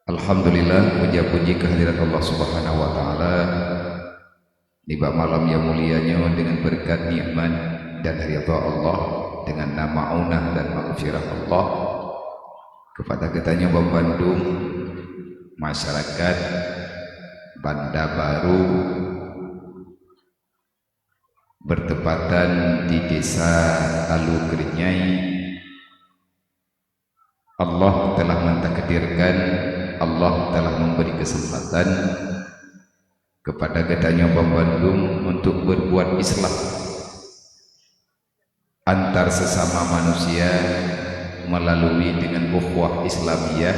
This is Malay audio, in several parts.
Alhamdulillah, puja-puji kehadirat Allah Subhanahu wa taala di malam yang mulianya dengan berkat nikmat dan ridha Allah, dengan nama aunah dan maghfirah Allah kepada kitanya Bandung, masyarakat Banda Baru bertepatan di desa Alu Krinyai. Allah telah mentakdirkan, Allah telah memberi kesempatan kepada kitanya Bandung untuk berbuat islah antar sesama manusia melalui dengan ukhuwah Islamiyah.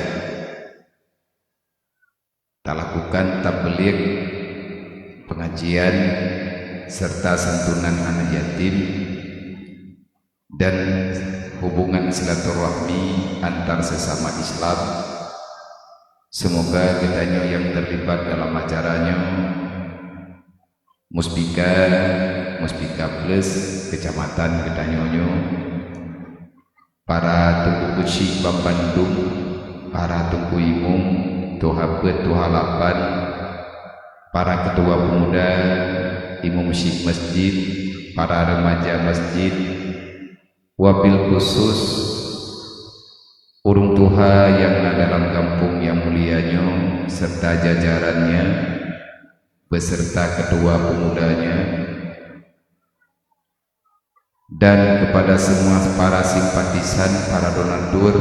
Kita lakukan tabligh, pengajian serta santunan anak yatim dan hubungan silaturahmi antar sesama Islam. Semoga kitanya yang terlibat dalam acaranya Muspika Plus kecamatan Gedanyonyo, para tungku kuci Bandung, para tungku imum Tuhapet Tuhalapan, para ketua pemuda, imam masjid, para remaja masjid, wabil khusus urung tuha yang ada dalam kampung yang mulianya serta jajarannya beserta ketua pemudanya, dan kepada semua para simpatisan, para donatur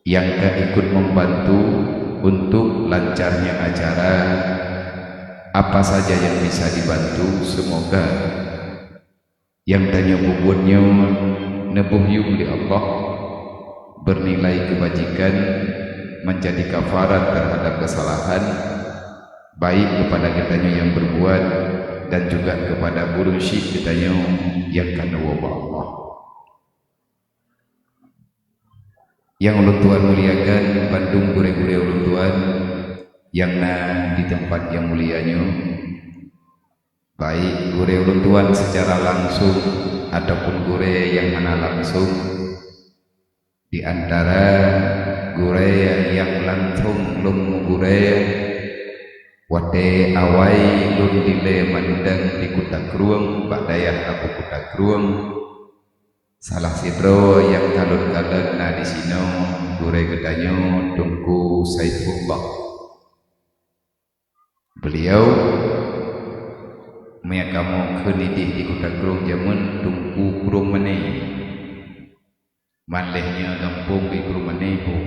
yang ikut membantu untuk lancarnya acara. Apa saja yang bisa dibantu, semoga yang tanya bubunnya nebuh yum di Allah, bernilai kebajikan, menjadi kafarat terhadap kesalahan, baik kepada kitanya yang berbuat dan juga kepada burung syik kitanya yang kena wabah Allah. Yang ulun tuan muliakan Bandung, gure-gure ulun tuan yang di tempat yang mulianya, baik gure ulun tuan secara langsung ataupun gure yang mana langsung. Di antara gure yang langsung lum gure wate awai lun dile mandang di Kutakruang, badayah aku Kutakruang, salah sidro yang kalun-kalun na di sino gure gedanyo Tungku Saifullah. Beliau maya kamu kenidih di Kutakruang jaman Tungku Kurung Mane, manlehnya kampung di Kurumaneho,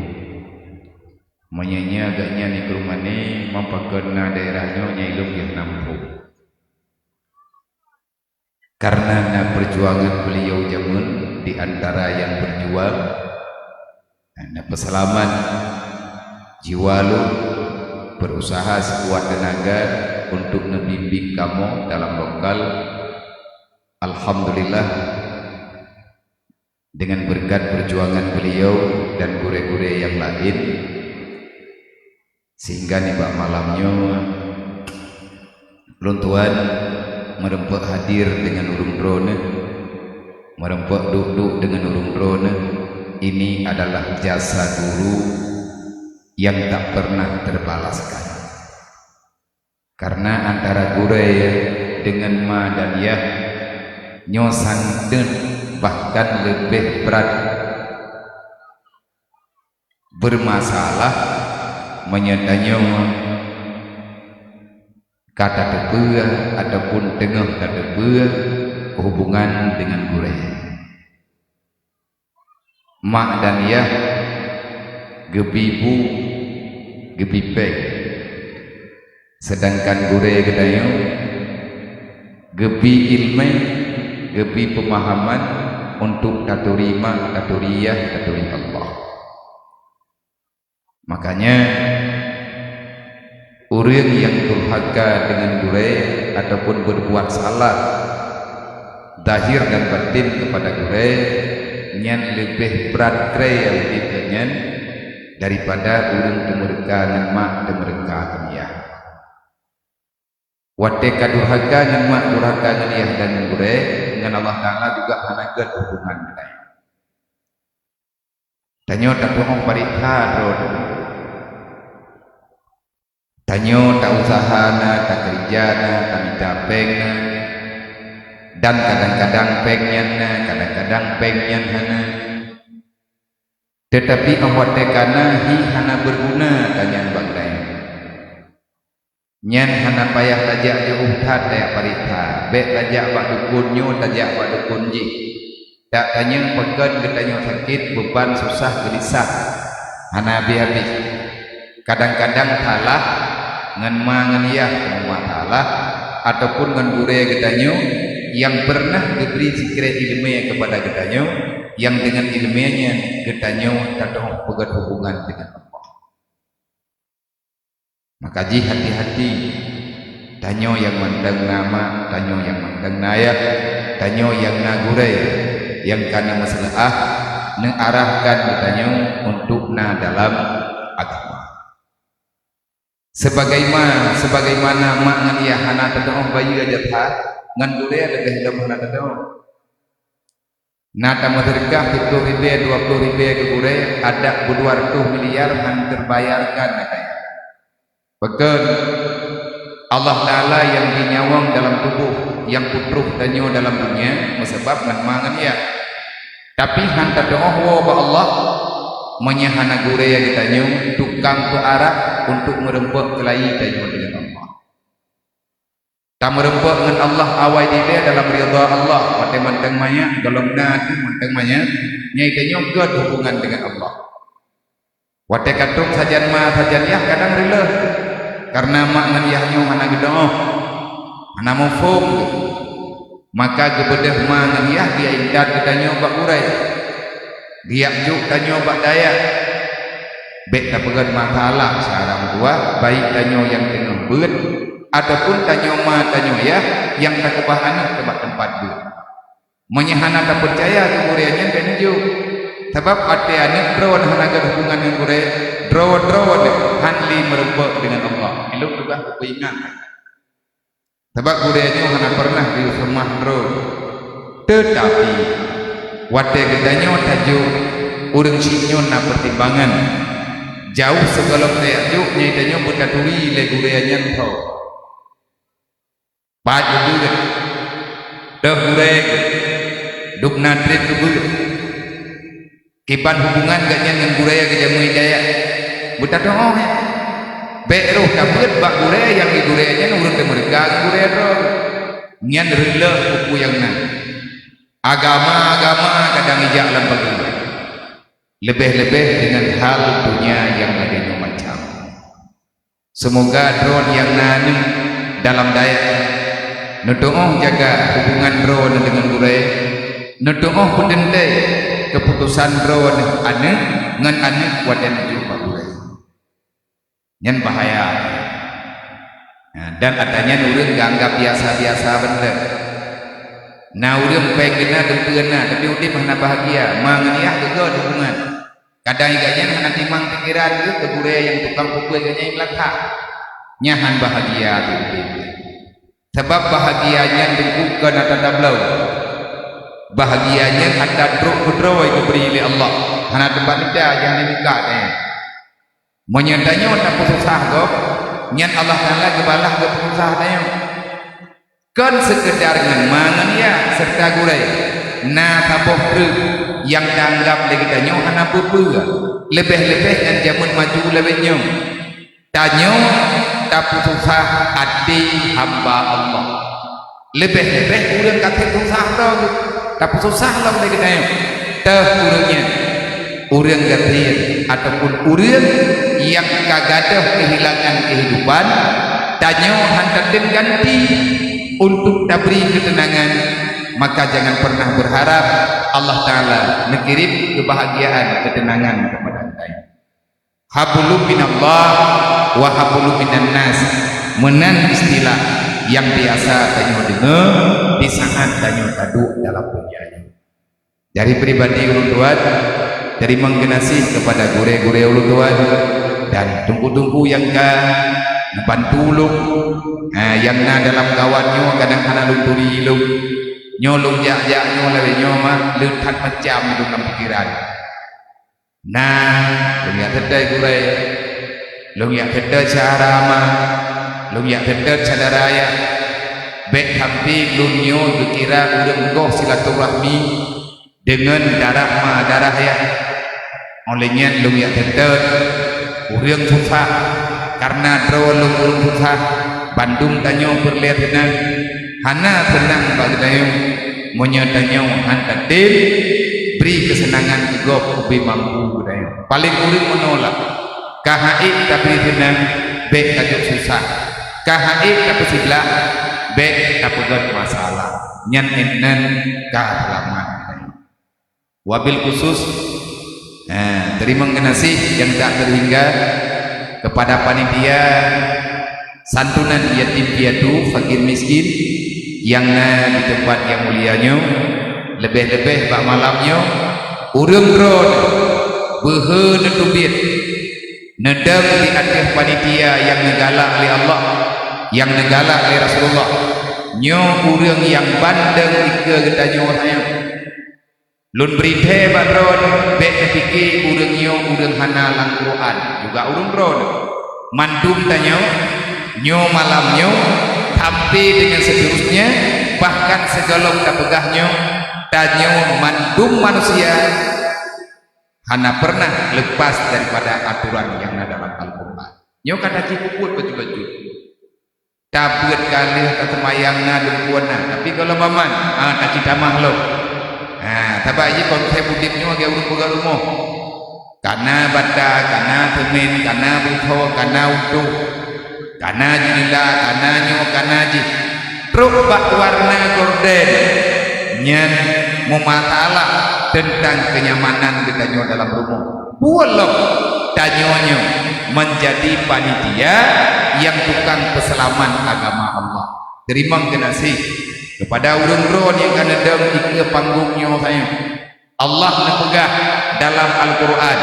menyanya agaknya di Kurumane mempakena daerahnya nyailum yang nampung. Karena perjuangan beliau jaman di antara yang berjuang, peselaman jiwa lu berusaha sekuat tenaga untuk membimbing kamu dalam lokal. Alhamdulillah, dengan berkat perjuangan beliau dan gure-gure yang lain, sehingga nih pak malamnya luntuan merempek hadir dengan urung drone, merempek duduk dengan urung drone. Ini adalah jasa guru yang tak pernah terbalaskan, karena antara gure dengan ma dan ya nyosan den bahkan lebih berat bermasalah menyadanya kata tebua ataupun tengah kata tebua hubungan dengan gure mak dan ya gebibu gebipek, sedangkan gure gedayo gebi ilmu, gebi pemahaman untuk katurima, katuriyah, katuri Allah. Makanya orang yang durhaka dengan gure ataupun berbuat salah zahir dan batin kepada gure nyan lebih berat kre yang dikenyan daripada orang temerka nama temerka dunia. Wate kadurhaka ngan mak durhaka ngan yah dan gure dengan Allah Ta'ala juga hanagat hubungan kita. Tanyo tak bohong parikha tanyo tak usahana, tak kerjana, tak minta pengna, dan kadang-kadang pengenna, kadang-kadang pengenhana. Tetapi awak tekana hi hana berguna tanyan bangdai. Nyan hana payah tajak jauh tat tayak parita, bek tajak bak dukunnya, tajak bak dukunji. Tak tanya pekan ketanya sakit, beban susah gelisah, hana habis-habis. Kadang-kadang talah ngan ma ngan iya semua talah ataupun ngan gure ketanya yang pernah diberi sekira ilmu kepada ketanya, yang dengan ilmunya ketanya tak pegat hubungan dengan Allah. Maka ji hati-hati, tanyo yang mandang nama, tanyo yang mandang naya, tanyo yang nagure, yang kana masalah mengarahkan tanyo untuk na dalam agama. Sebagaimana mak ngan iya hana tadong bayi aja ta, ngan gure ada dalam hana tadong. Nata madrakah 10.000 20.000 ke gure ada 200 miliar han terbayarkan katanya. Betul, Allah Ta'ala yang dinyawang dalam tubuh, yang putruh danyo dalam dunia, sebab mangan ya. Tapi hantar doa wa Allah menyahana gure yang ditanyo tukang pearah untuk merempuk kelai danyo dengan Allah. Tak merempuk dengan Allah awal dia dalam ridha Allah. Wate manteng maya golongna tu manteng maya nyai danyo gad hubungan dengan Allah. Wate katung sajan ma sajan ya kadang rela. Karena mak ngan yahnya hana gedoh hana mufum, maka gebedah mak ngan yah dia indat ketanya bak urai, dia juk tanya bak daya bek tak pegat masalah sekarang dua baik tanya yang tengah beut ataupun tanya mak tanya yah yang tak kebahanan tempat-tempat beut menyahana tak percaya kemuriannya kena juk sebab hati anak draw hana hubungan dengan urai draw hanli merempuk dengan Allah. Elok juga keingat. Sebab budayanya hana pernah di rumah draw. Tetapi wate gedanya tajuk urang sinyo na pertimbangan. Jauh segala tajuk nyai tanyo berkaturi le budayanya tau. Baju juga. Dah budaya duk nadrit dulu. Kipan hubungan gaknya dengan budaya kejamu hidayah. Buta doa ya. Beruh dapat bak budaya yang di budayanya urut mereka budaya roh. Nyan rela buku yang nan. Agama kadang ijak lambang ini. Lebih-lebih dengan hal dunia yang ada macam. Semoga drone yang nan dalam daya. Nudoh jaga hubungan drone dengan budaya. Nudoh pendendai keputusan drone ane ngan ane wadan juga budaya. Yang bahaya. Nah, dan katanya urang ganggap biasa-biasa benda. Nah urang pengenna dempeueuna tapi udip hana bahagia, mangniah juga hubungan. Kadang iganya hana timang pikiran ieu ke budaya yang tukang pukul iganya belaka. Nyahan bahagia tu. Sebab bahagianya dikukeun ata dablau. Bahagianya ada druk-druk yang diberi oleh Allah. Hana tempat dia yang dibuka tanya. Menyatanya tak susah kok. Nyan Allah Taala kebalah ke susah tanya. Kan sekedar ngan mangan ya serta gurai. Na tapoh yang dianggap lagi tanya hana apa-apa. Lebih-lebih yang zaman maju lebihnya. Tanya tak susah hati hamba Allah. Lebih-lebih urang kata susah tau. Tak susah lah lagi tanya. Tah urangnya. Urang gantian ataupun urang yang kagadah kehilangan kehidupan tanya hantatin ganti untuk diberi ketenangan, maka jangan pernah berharap Allah Ta'ala mengirim kebahagiaan ketenangan kepada anda. Hablum minallah wa hablum minan nas, menan istilah yang biasa tanya dengar di saat tanya taduk dalam dunia. Dari pribadi ulun tuan, dari menggenasi kepada gure-gure ulun tuan dan tungku-tungku yang bantulung yang na dalam kawannya kadang hana lunturi ilung nyolong jak-jak nyolong nyoma letat macam dalam pikiran. Nah ternyata dah gure Long yak kata cara ma, long yak kata cara raya. Baik hampir lunyo dikira urang goh silaturahmi dengan darah ma darah ya. Olehnya long yak kata urang susah karena terlalu urang susah. Bandung tanyo berlihat tenang, hana tenang bagdayo, monya tanyo hantar dem, beri kesenangan gop ubi mampu bagdayo. Paling urang menolak. Kahaik tapi tenang, baik tajuk susah. Kahaik tapi sebelah, baik tak pegat masalah. Nyan enan kahalaman. Wabil khusus, terima kasih yang tak terhingga kepada panitia santunan yatim piatu fakir miskin yang di tempat yang mulianya, lebih-lebih bak malamnya, urang drone, behe netubit. Nedam di atas panitia yang negalak oleh Allah, yang negalak oleh Rasulullah. Nyo urang yang bandeng ika getanyo saya. Lun berite badron, bek fikir urang nyo urang hana lang Quran, juga urang ron. Mandum tanyo, nyo malam nyo, tampil dengan seterusnya, bahkan segolong tak pegahnya, tanyo mandum manusia. Hana pernah lepas daripada aturan yang ada dalam Al-Quran. Nyo kata cipuput betul-betul. Tabut kali kesemayang na dukuana. Tapi kalau maman, tak cita mahlo. Tapi aja konsep budipnya agak urung-urung rumah. Karena bata, karena temen, karena buto, karena utuh, karena junila, karena nyo, karena ji. Truk bak warna gorden. Nyan mematalah tentang kenyamanan kita dalam rumah. Walau tanyonyo menjadi panitia yang tukang peselaman agama Allah. Terima kasih kepada urang-urang yang akan ada di panggungnya saya. Allah nepegah dalam Al-Quran,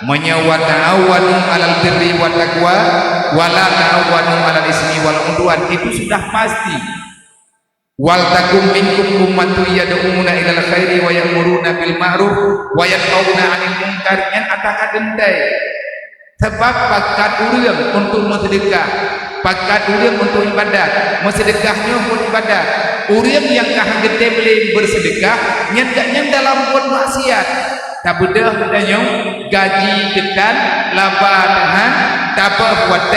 wa ta'awanu 'alal birri wat taqwa wa la ta'awanu 'alal ismi wal 'udwan. Itu sudah pasti. Wal takum minkum ummatun yad'una ilal khairi wa ya'muruna bil ma'ruf wa yanhauna 'anil munkar. Yang akan dendai sebab pakat urang untuk bersedekah, pakat urang untuk ibadat, bersedekahnya pun ibadat. Urang yang kah gede boleh bersedekah nyang dalam buat maksiat. Tak bedah katanya gaji ketan laba tahan tak buat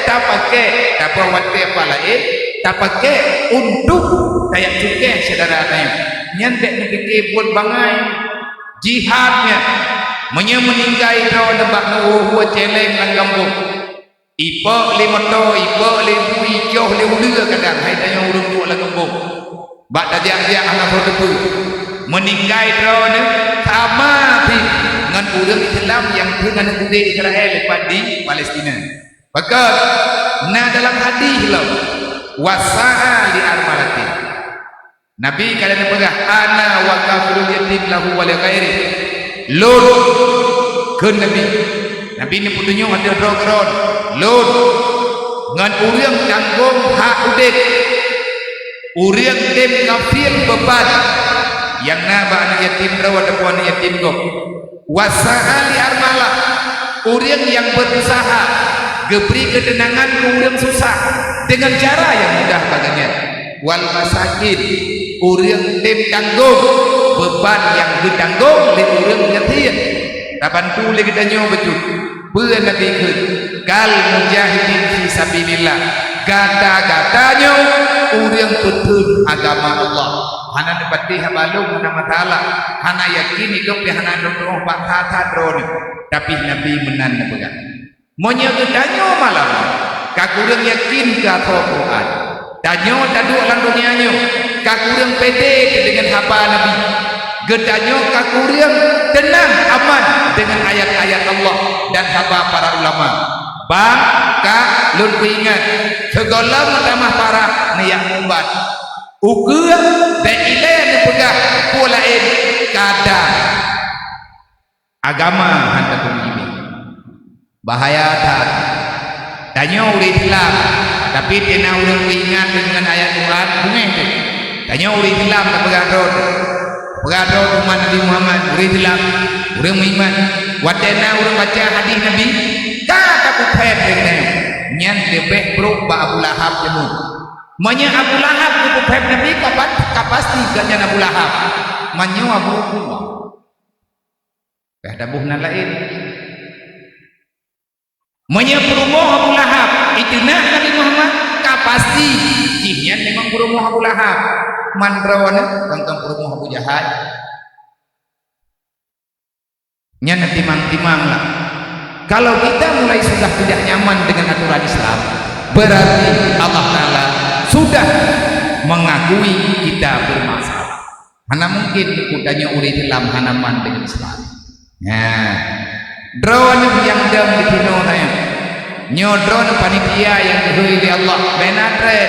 tak pakai tak buat apa lain, tak pakai untuk kayak cukai saudara-saudara. Nyandek negeri buat bangai jihadnya meninggai kau nebak nuh celeng lang kampung. Ipa limoto, ipa lebu ijoh leulu kadang hai tanya urang tua lang kampung. Bak dajak-jak anak berdebu. Meninggai kau ne sama di dengan urang Islam yang dengan negeri Israel lepas di Palestina. Maka nah dalam hadis lo wasa'a li armalati. Nabi kalian pegah ana wa kafirul yatim lahu wa li ghairi. Lud ke Nabi ni putunya ada drogron. Lud ngan urang tanggung hak udik. Urang dem kafir beban yang naba yatim rawat puan yatim go. Wasa'a li armalah. Urang yang berusaha geberi ketenangan ke urang susah dengan cara yang mudah baginya. Wal masakin urang dem tanggung beban yang ditanggung oleh urang yatim. Tabantu le kitanya betul. Beul Nabi ke kal mujahidin fi sabilillah. Gata-gatanya urang betul agama Allah. Hana nepati habalung nama taala. Hana yakin hidup di hana doa pak kata drone. Tapi Nabi menan pegang. Monya getanya malam. Kakurang yakin ke Quran. Danyo tadu alam dunianya. Kakurang pede dengan haba Nabi. Gedanyo kakurang tenang aman dengan ayat-ayat Allah dan haba para ulama. Bang kak lun ingat segala mutamah para niat mumbat. Ukur dan ilai dipegah pulain kadang agama hantar ini bahaya tak tanya ulit Islam tapi tina urang ingat dengan ayat Quran bunga tu tanya ulit Islam tak pegadon umat Nabi Muhammad ulit Islam urang iman watena urang baca hadis Nabi tak pupet dengan nyan lebih bro ba Abu Lahab jemu manya Abu Lahab pupet Nabi kapasti gaknya Abu Lahab manyo Abu Lahab ada buhna lain manya perumoh Abu Lahab itu nak Nabi Muhammad kapasti jihnya memang perumoh Abu Lahab mandrawana tentang perumoh Abu Jahal nyana timang-timang lah. Kalau kita mulai sudah tidak nyaman dengan aturan Islam, berarti Allah Ta'ala sudah mengakui kita bermasalah. Mana mungkin kudanya uri dalam hanaman dengan Islam. Nah, drone yang jam di kino naya, nyodron panitia yang dihoi di Allah, benatre,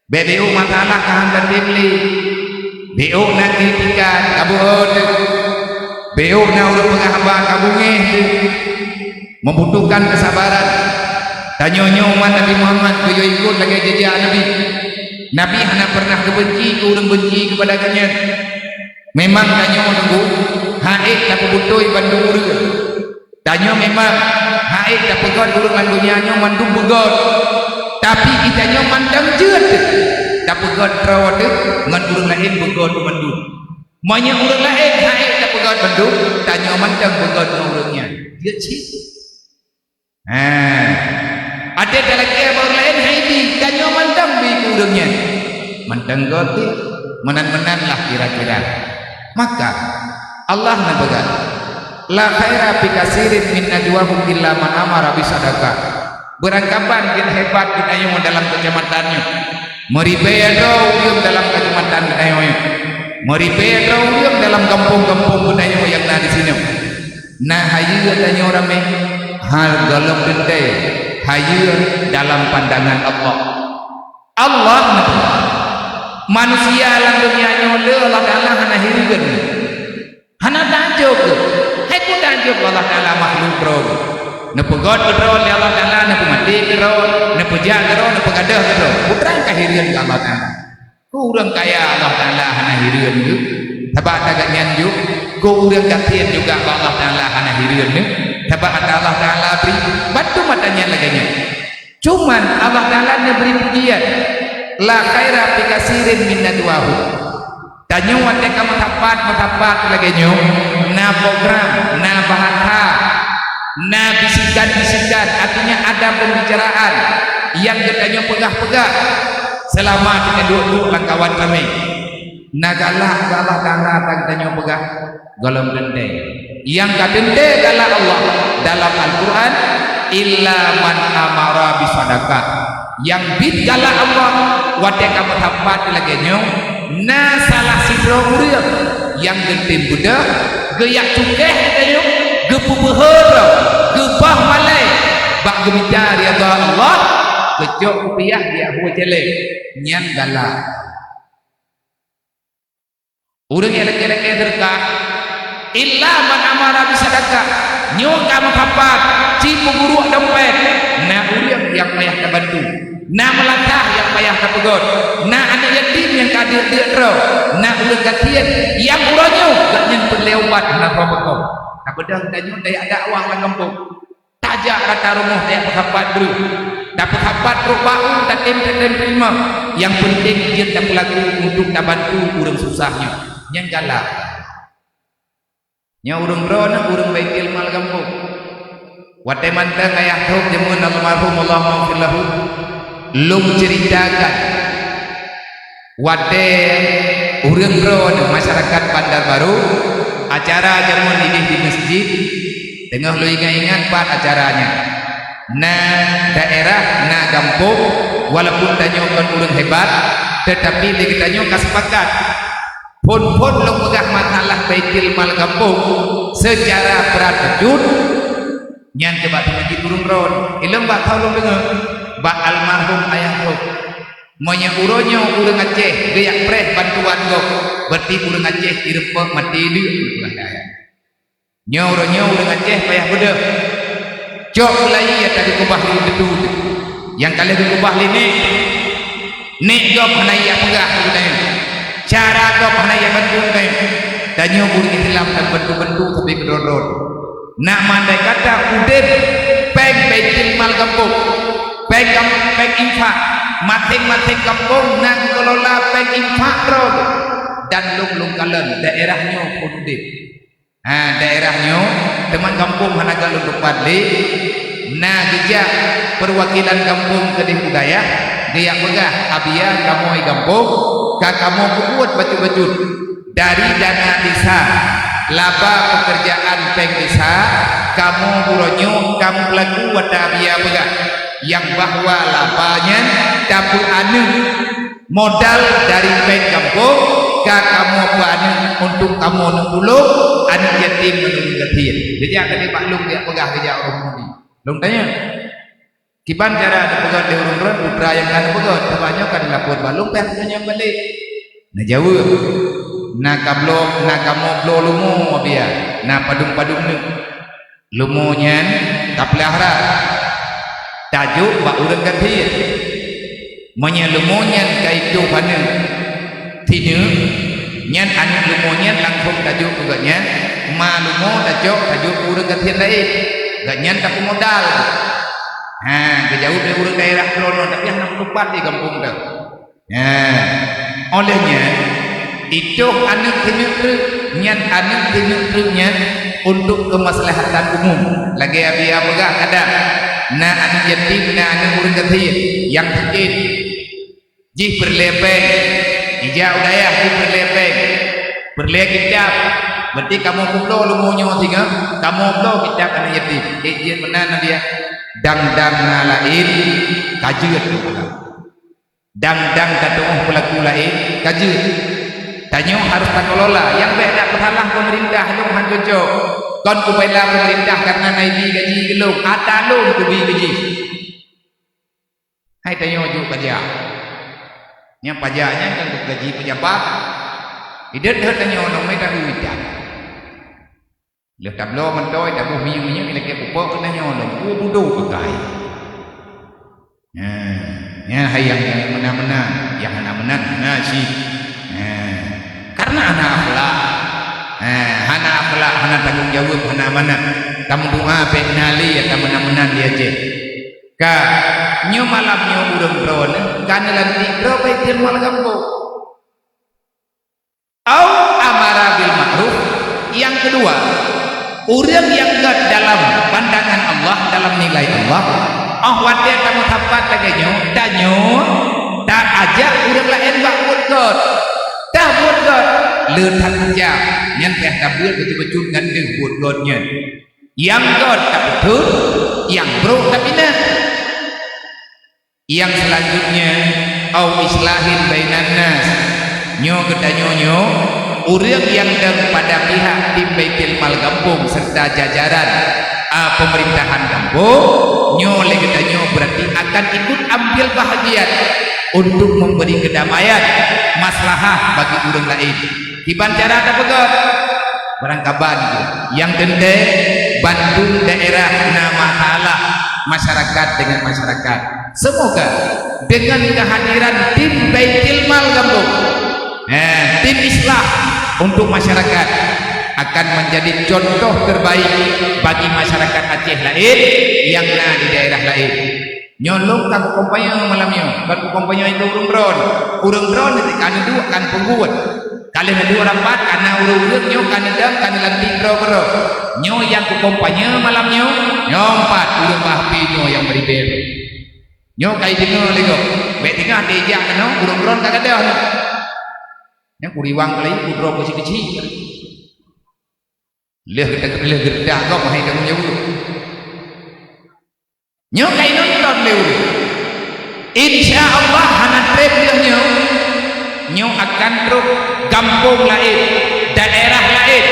BBU masalah kehantar dibeli, BU nak kritikan, kabut. Beo na urang pengahamba kabunge membutuhkan kesabaran. Tanyonyo man Nabi Muhammad koyo ikut lagi jejak Nabi. Nabi hana pernah kebenci ke urang benci kepada kanya. Memang tanyo nunggu haid tak butoi bandung urang. Tanyo memang haid tak pegot urang lan dunianyo mandung begot. Tapi kitanya mandang jeut. Tak pegot perawat ngan urang lain begot mandung. Banyak orang lain haid tak pegat bandung, tanya mandang pegat orangnya. Dia cik. Ada lagi orang lain haidi, tanya mandang bi orangnya. Mandang goti, menan-menan lah kira-kira. Maka Allah nak pegat. La khaira fi katsirin min najwahum illa man amara bi sadaqah. Beranggapan kita hebat kita yang dalam kecamatannya. Meribaya dong dalam kecamatan kita yang meripet orang dalam kampung-kampung budaya yang ada di sini. Nah, hayu tanya orang ni, hal dalam dendai, hayu dalam pandangan Allah. Allah manusia dalam dunia ni Allah Taala hana hirigan, hana tajuk, hai ku tajuk Allah Taala makhluk roh. Nepegod roh Allah Taala, nepemati roh, nepejak roh, nepegadah roh. Putrang kahirian Allah Taala. Kurang kaya Allah Ta'ala hana hirian tu sebab agak nyanjuk kurang kasihan juga Allah Ta'ala hana hirian tu sebab Allah Ta'ala beri batu matanya lagi cuman Allah Ta'ala beri pujian la khaira fi katsirin min nadwahu tanyo wate ka matapat lagi na program na bahasa na bisikan artinya ada pembicaraan yang katanya pegah-pegah selama kita duduk dengan kawan kami nagalah Allah Ta'ala tanya pegah golong dende yang kadende galah Allah dalam Al-Quran illa man amara bisadaqah yang bid galah Allah wadai kamu tempat lagi na salah sidro urang yang gentin budak geyak cukeh katanya gepubeher gebah malai bak gebicar ya Allah kecok rupiah dia huwa jelek nyan galak urang elek-elek derkah illa man amara bisadaqah nyo kamu kapat ci penguruk dompet na urang yang payah terbantu na melangkah yang payah terpegot na anak yatim yang kadir dia roh na urang kasihan yang uranyo gak nyen perlewat na pokok tak bedang danyo daya dakwah lang kampung tajak kata rumah daya kapat bro dapat hapat roh tak terima yang penting dia tak laku untuk tak bantu urang susahnya yang galak nya urang rona urang baitil mal kampung wate mantang ayah tau jemun almarhum Allah maghfirlahu lum ceritakan wate urang rona masyarakat Bandar Baru acara jemun ini di masjid tengah lu ingat-ingat part acaranya na daerah na kampung walaupun tanyokan urang hebat tetapi lagi tanyo kasepakat pun lo pegah masalah baitil mal kampung secara berat kejut nyan coba di urang ron ilmu bak tahu dengar bak almarhum ayah roh monya uronyo urang Aceh geyak preh bantuan go berarti urang Aceh irepek mati dia nyo uronyo urang Aceh payah beda cok mulai ya tadi kubah li betul yang kali kubah li nek job hanaya pegah budaya cara job hanaya bantu budaya danyo buri Islam dan bantu-bantu tapi kedodot nak mandai kata udep Baitul Mal kampung, peng infak, masing-masing kampung nang kelola peng infak bro, dan lung kalen daerahnya pundit. Daerahnya teman kampung hanaga lung padli, nah gejak perwakilan kampung kedih budaya, dia pegah abia kamu kampung, kamu buat baju-baju dari dana desa, laba pekerjaan peng desa, kamu buronyo, kamu lagu wadah abia pegah, yang bahwa labanya dapur anu modal dari peng kampung, kamu apa anu untuk kamu nunggulo, anu yatim menunggu yatim. Jadi akan dimaklum dia pegah kerja orang ini. Long tanya, kiban cara ada pegat di urun-urun putra yang kan pegat, terbanyak kan lapor balung penanya balik. Nah jauh, nah kamu blo lumo abia, nah padung ni lumonya tapelahara, tajuk bak urang kathir, menyelumonya kaitu pana, tinu, nyan anak lumonya langsung tajukuganya, malumo tajuk urang kathir lain. Ganyan tak modal. Kejauh dari urang daerah krono tapi hanya melupat di kampung tu. Olehnya itu anak tinuk-tinuknya untuk kemaslahatan umum. Lagi abia pegah kadang. Na anak yatim, na anak urang kathir yang sakit. Jih berlepeng. Ija udayah jih berlepeng. Berlepeng kitab. Berarti kamu kublo lumunyo tiga, kamu kublo kita kena yatim. Dia mana dia? Dang lain kajut. Dang katuh pelaku lain kajut. Tanyo harus tak kelola. Yang baik nak berhalang pemerintah long hanjojo. Kon kubela pemerintah karena naiki gaji gelung. Ada long kubi gaji. Hai tanyo juk pajak. Yang pajaknya kan gaji pejabat. Idet tanyo long mai tak hujan. Lek tablo man toy tak buh minyak lek pupuk kena nyolong ku budu pakai. Hayang yang menang yang menang si. Karena anak akhlak, anak tanggung jawab, anak mana tamu doa pe nali ya tamu menang dia je. Ka nyo malam nyo urang bron kan lanti bro Baitul Mal kampung. Au amara bil ma'ruf. Yang kedua, orang yang gak dalam pandangan Allah, dalam nilai Allah, wadah kamu tapat lagi tanyo, tak ajak orang lain buat god, tak buat god, letak aja, nyantai kabur betul-betul gandeng buat godnya, yang god tak betul, yang bro tapi nah, yang selanjutnya, islahin bainan nas, nyo ketanyo orang yang pada pihak tim Baitul Mal kampung serta jajaran pemerintahan kampung nyole ketanyo berarti akan ikut ambil bahagian untuk memberi kedamaian maslahah bagi orang lain. Kiban cara ada pegot barangkaban itu yang gede bantu daerah nama halah masyarakat dengan masyarakat. Semoga dengan kehadiran tim Baitul Mal kampung tim Islam untuk masyarakat akan menjadi contoh terbaik bagi masyarakat Aceh lain yang ada di daerah lain. Nyolong tak kompanya malamnya, baru kompanya itu urung bron nanti kan dua kan pengguat. Kalian dua rapat karena urung nyo kan dam kan lanti bro. Nyo yang kompanya malamnya, nyompat urung bahpi nyo yang beribel. Nyo kai dengar lego, baik tengah dia kena urung bron kagak ada. Yang kuriwang kali kudro kecil-kecil. Leh gedah kau mahai kamu nyawu. Nyo kai nonton lewu. Insya Allah hana trip dia nyo akan truk kampung lain, daerah lain.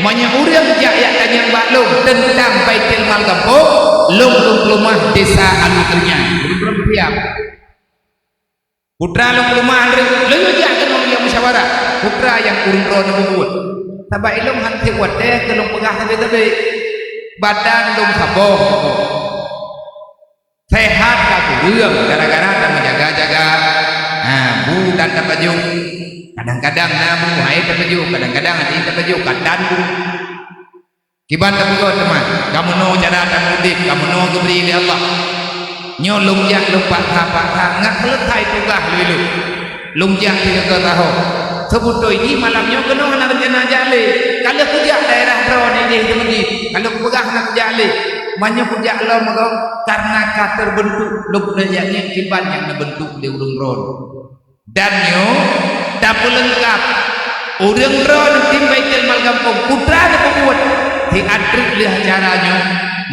Menyurang jaya tanya baklum tentang Baitul Mal kampung, lung rumah desa anuternya. Belum siap. Putra lu rumah lu jangan yang musyawarah. Putra yang urung-urung membuat. Tabak ilmu hanti wadah kelung pegah tapi badan lung saboh. Sehat tak kurang gara-gara tak menjaga-jaga. Bu dan tak baju. Kadang-kadang nabu hai tak baju, kadang-kadang hati tak baju kadang bu. Kiban tak buka teman. Kamu no cara tak mudik, kamu no diberi oleh Allah. Nyo lungjang lupa apa ngak letai tugah lu. Lungjang 3 tahun. Sebut ini malamnya kena nak rencana jale. Kalau kerja daerah drone ini teman-teman. Kalau pegah nak jale. Banyak kerja lo maka karena terbentuk lub dayanya kiban yang terbentuk di urung drone. Dan nyo dapur lengkap. Urung drone timbai telmal kampung putra ada pembuat. Diatrik lihat caranya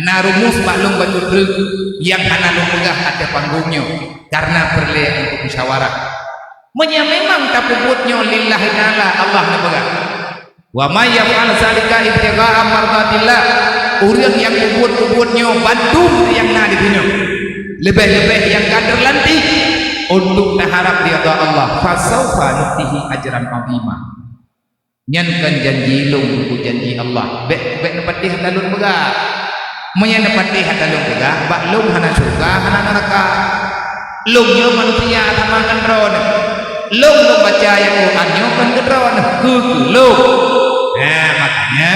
narumus maklum betul yang hana lu pegah ada panggungnya karena perlu untuk musyawarah. Memang tak puputnya lillahi ta'ala Allah na pegang. Wa may yaf'al zalika ibtigha'a mardatillah. Urang yang puput-puputnya bantu yang na di dunia. Lebih-lebih yang kader lantik untuk taharap ridha Allah. Fasaufa nutihi ajran 'azima. Nyankan janji lu ku janji Allah. Bek dapat hadalun pegang. Menyana patih hadalun pegang, bak lum hana surga, hana neraka. Lumnya manusia samakan drone. Lum baca yang Quran nyo kan gedron lum. Nah makanya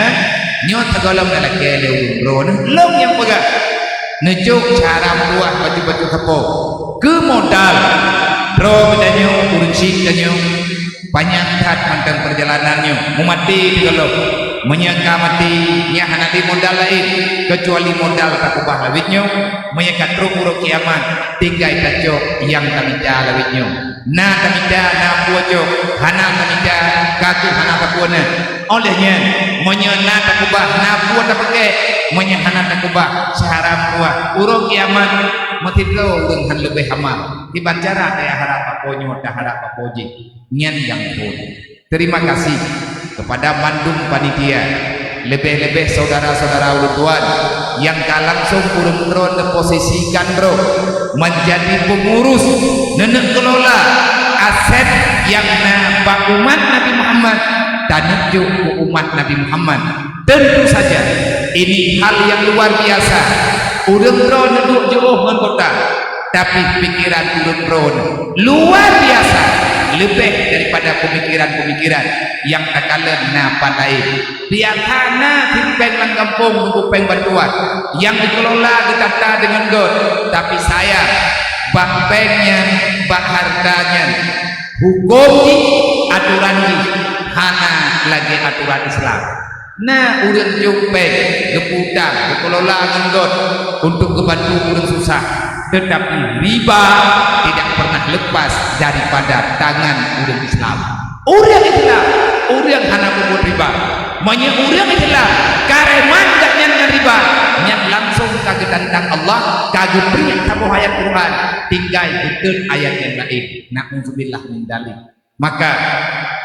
nyo tegolong dalam kele drone lum yang pegang. Nejuk cara buat baju-baju kepo. Ke modal. Drone danyo urusik danyo banyak kat mantan perjalanannya mati tegolong. Menyangka mati nya hanati modal lain kecuali modal tak ubah lawitnya menyekat ruk kiamat tinggai tajuk yang tamida lawitnya na tamida na puajo hana tamida kaki hana takuana olehnya menyana tak ubah na puat tak pakai menyahana tak ubah seharam buah urung kiamat mati lo urung han lebih amal dibancara daya harap aponyo dah harap apoji nyan yang pun. Terima kasih kepada Bandung Panitia, lebih-lebih saudara-saudara urutuan yang langsung urung drone posisikan bro menjadi pengurus nenek kelola aset yang nampak umat Nabi Muhammad dan nejuk umat Nabi Muhammad. Tentu saja ini hal yang luar biasa. Urung drone duduk jauh dengan kota, tapi pikiran urung drone luar biasa. Lebih daripada pemikiran-pemikiran yang tak kala na pandai. Biarkana timpeng lang kampung kupeng bantuan yang dikelola ditata dengan God, tapi saya bangpengnya, bak hartanya, hukum ni aturan ni hana lagi aturan Islam. Nah, urang jumpeng geputang dikelola dengan God untuk kebantu urang susah. Tetapi riba tidak pernah lepas daripada tangan orang Islam. Orang Islam, orang hana puput riba. Banyak orang Islam kareman tak nyan riba, nyan langsung kagak tentang Allah, kagak beri satu ayat Quran, tinggal betul ayat yang lain. Na'udzubillah min dzalik. Maka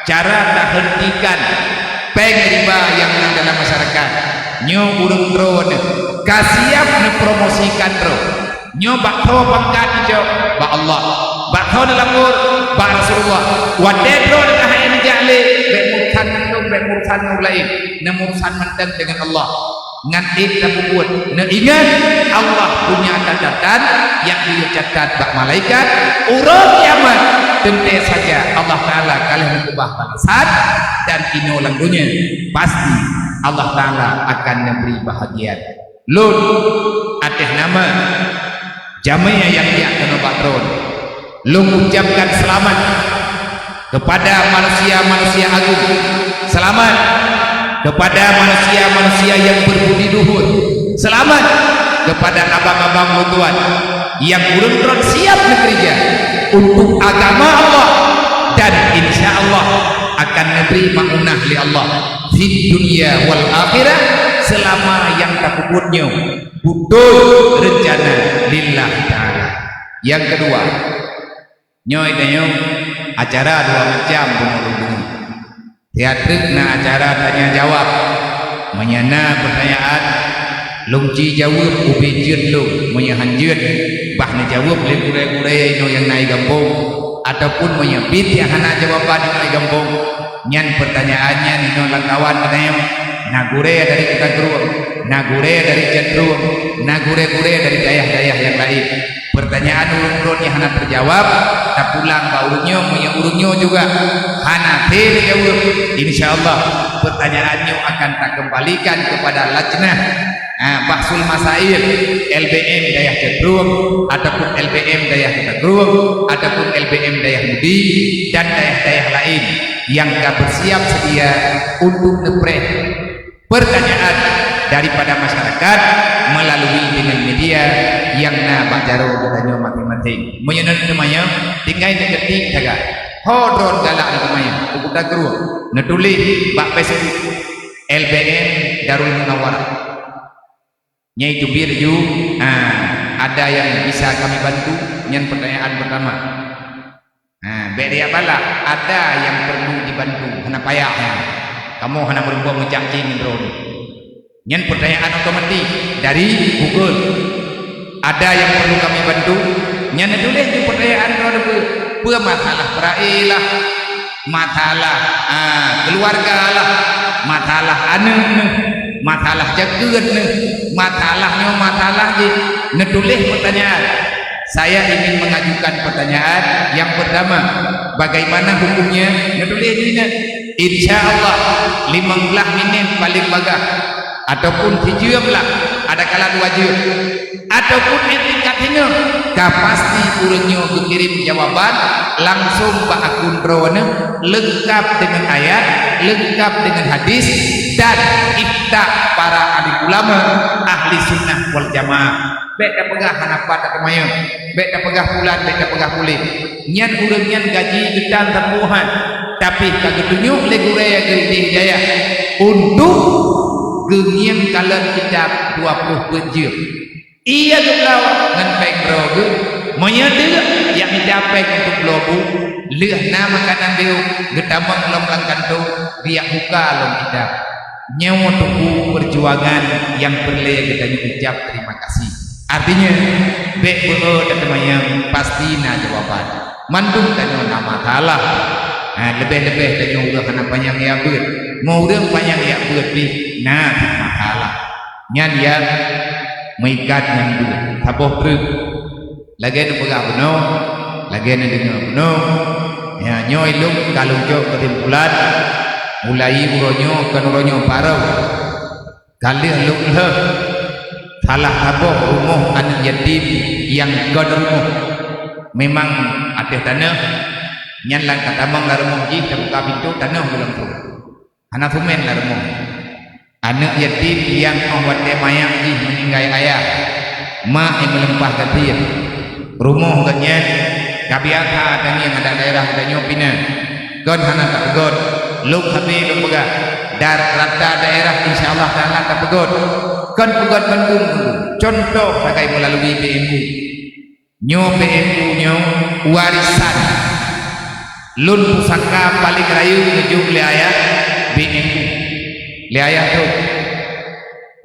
cara tak hentikan peng riba yang ada dalam masyarakat. Nyo urang drone kasiap promosikan drone. Nyo bakho pangkat jo ba Allah bakho dalam mur ba Rasulullah wadedro dah hayat jale be mursan lain na mursan mantan dengan Allah ngan tak buat na ingat Allah punya catatan yang dia catat bak malaikat urang kiamat tentu saja Allah Taala kalian ubah balasan dan inolang dunia pasti Allah Taala akan memberi bahagian lun atas nama jamaah yang dia kena patron lu ucapkan selamat kepada manusia-manusia agung, selamat kepada manusia-manusia yang berbudi luhur, selamat kepada abang-abang mutuan yang urun-urun siap bekerja untuk agama Allah dan insya Allah akan memberi maunah li Allah di dunia wal akhirah selama yang takutnya butuh rencana lillah ta'ala. Yang kedua, nyoy dayo acara 2 macam bunga-bunga. Teatrik na acara tanya jawab, menyana pertanyaan, lungci jawab ubejun lu, menyahanjun, bah na jawab legure-gure no yang naik gampung, ataupun menyebit yang hana jawaban yang naik gampung. Nyan pertanyaannya nino langkawan katanya, na gure dari kita keruang. nagure dari cenderung, nagure-gure dari dayah-dayah yang lain. Pertanyaan urun-urun yang hana terjawab, tak pulang ke urunnya juga hana terjawab. Insyaallah pertanyaannya akan tak kembalikan kepada lajnah bahsul masail LBM dayah cenderung ataupun LBM dayah cenderung ataupun LBM dayah mudi dan dayah-dayah lain yang tak bersiap sedia untuk nepreh pertanyaan daripada masyarakat melalui dengan media yang bajaro katanya masing-masing. Menyenang namanya tinggal deketik jaga. Hodron galak namanya. Buku dagru. Netulis bak Facebook LBM Darul Munawwarah. Nyai tubir ju ada yang bisa kami bantu. Yang pertanyaan pertama. Beda bala ada yang perlu dibantu. Hana payahnya. Kamu hana berbuat mencangking drone. Yang pertanyaan otomatis dari Google. Ada yang perlu kami bantu. Yang tulis di pertanyaan drone masalah perailah, masalah keluarga lah, masalah anak, masalah jagat, masalahnya masalah je. Netulis pertanyaan. Saya ingin mengajukan pertanyaan yang pertama, bagaimana hukumnya? Netulis ini. Insyaallah 15 minit paling bagus ataupun 7 belah ada kala 2 jam ataupun etikatnya pasti urangnya kirim jawaban langsung ke akun drone lengkap dengan ayat, lengkap dengan hadis dan ifta para alim ulama ahli sunnah wal jamaah. Bek dah pegah hanapat tak kemayang, bek dah pegah bulan, bek dah pegah kulit nyan urang nyan gaji gedang terpuhan tapi kagak tunjuk leguraya ke jaya untuk gengiang kalan kitab 20 jam. Ia juga ngan peng rogu menyedek yang didapat untuk lobu leh nama kanan dia getamang lom langkan tu dia buka lom kitab nyawa tubuh perjuangan yang perlu kita ucap terima kasih. Artinya bek beo dan temayang pasti na jawaban mandung tanya nama taala lebih-lebih tanya urang hana panjang ya beut mau urang panjang ya beut di nah masalah nyan ya mengikat yang dulu taboh truk lagi ada pegah penuh lagi ada dengar penuh ya nyoy lung kalau jauh ketimpulan mulai uronyo parau kali lung leh salah taboh rumah anak yatim yang god rumah memang ada tanah nyan lang katamang la rumah ji terbuka pintu tanah belum tu anak fumen la rumah anak yatim yang awat mayang ji meninggal ayah mak yang melempah katir rumah katnya kabiaka dan yang ada daerah katanya pina god hana tak god luk habis luk pegah dar rata daerah insyaallah taala tak pegot kan pegot Bandung contoh pakai melalui BMU nyo BMU nyo warisan lun pusaka paling rayu menuju wilayah BMU wilayah tu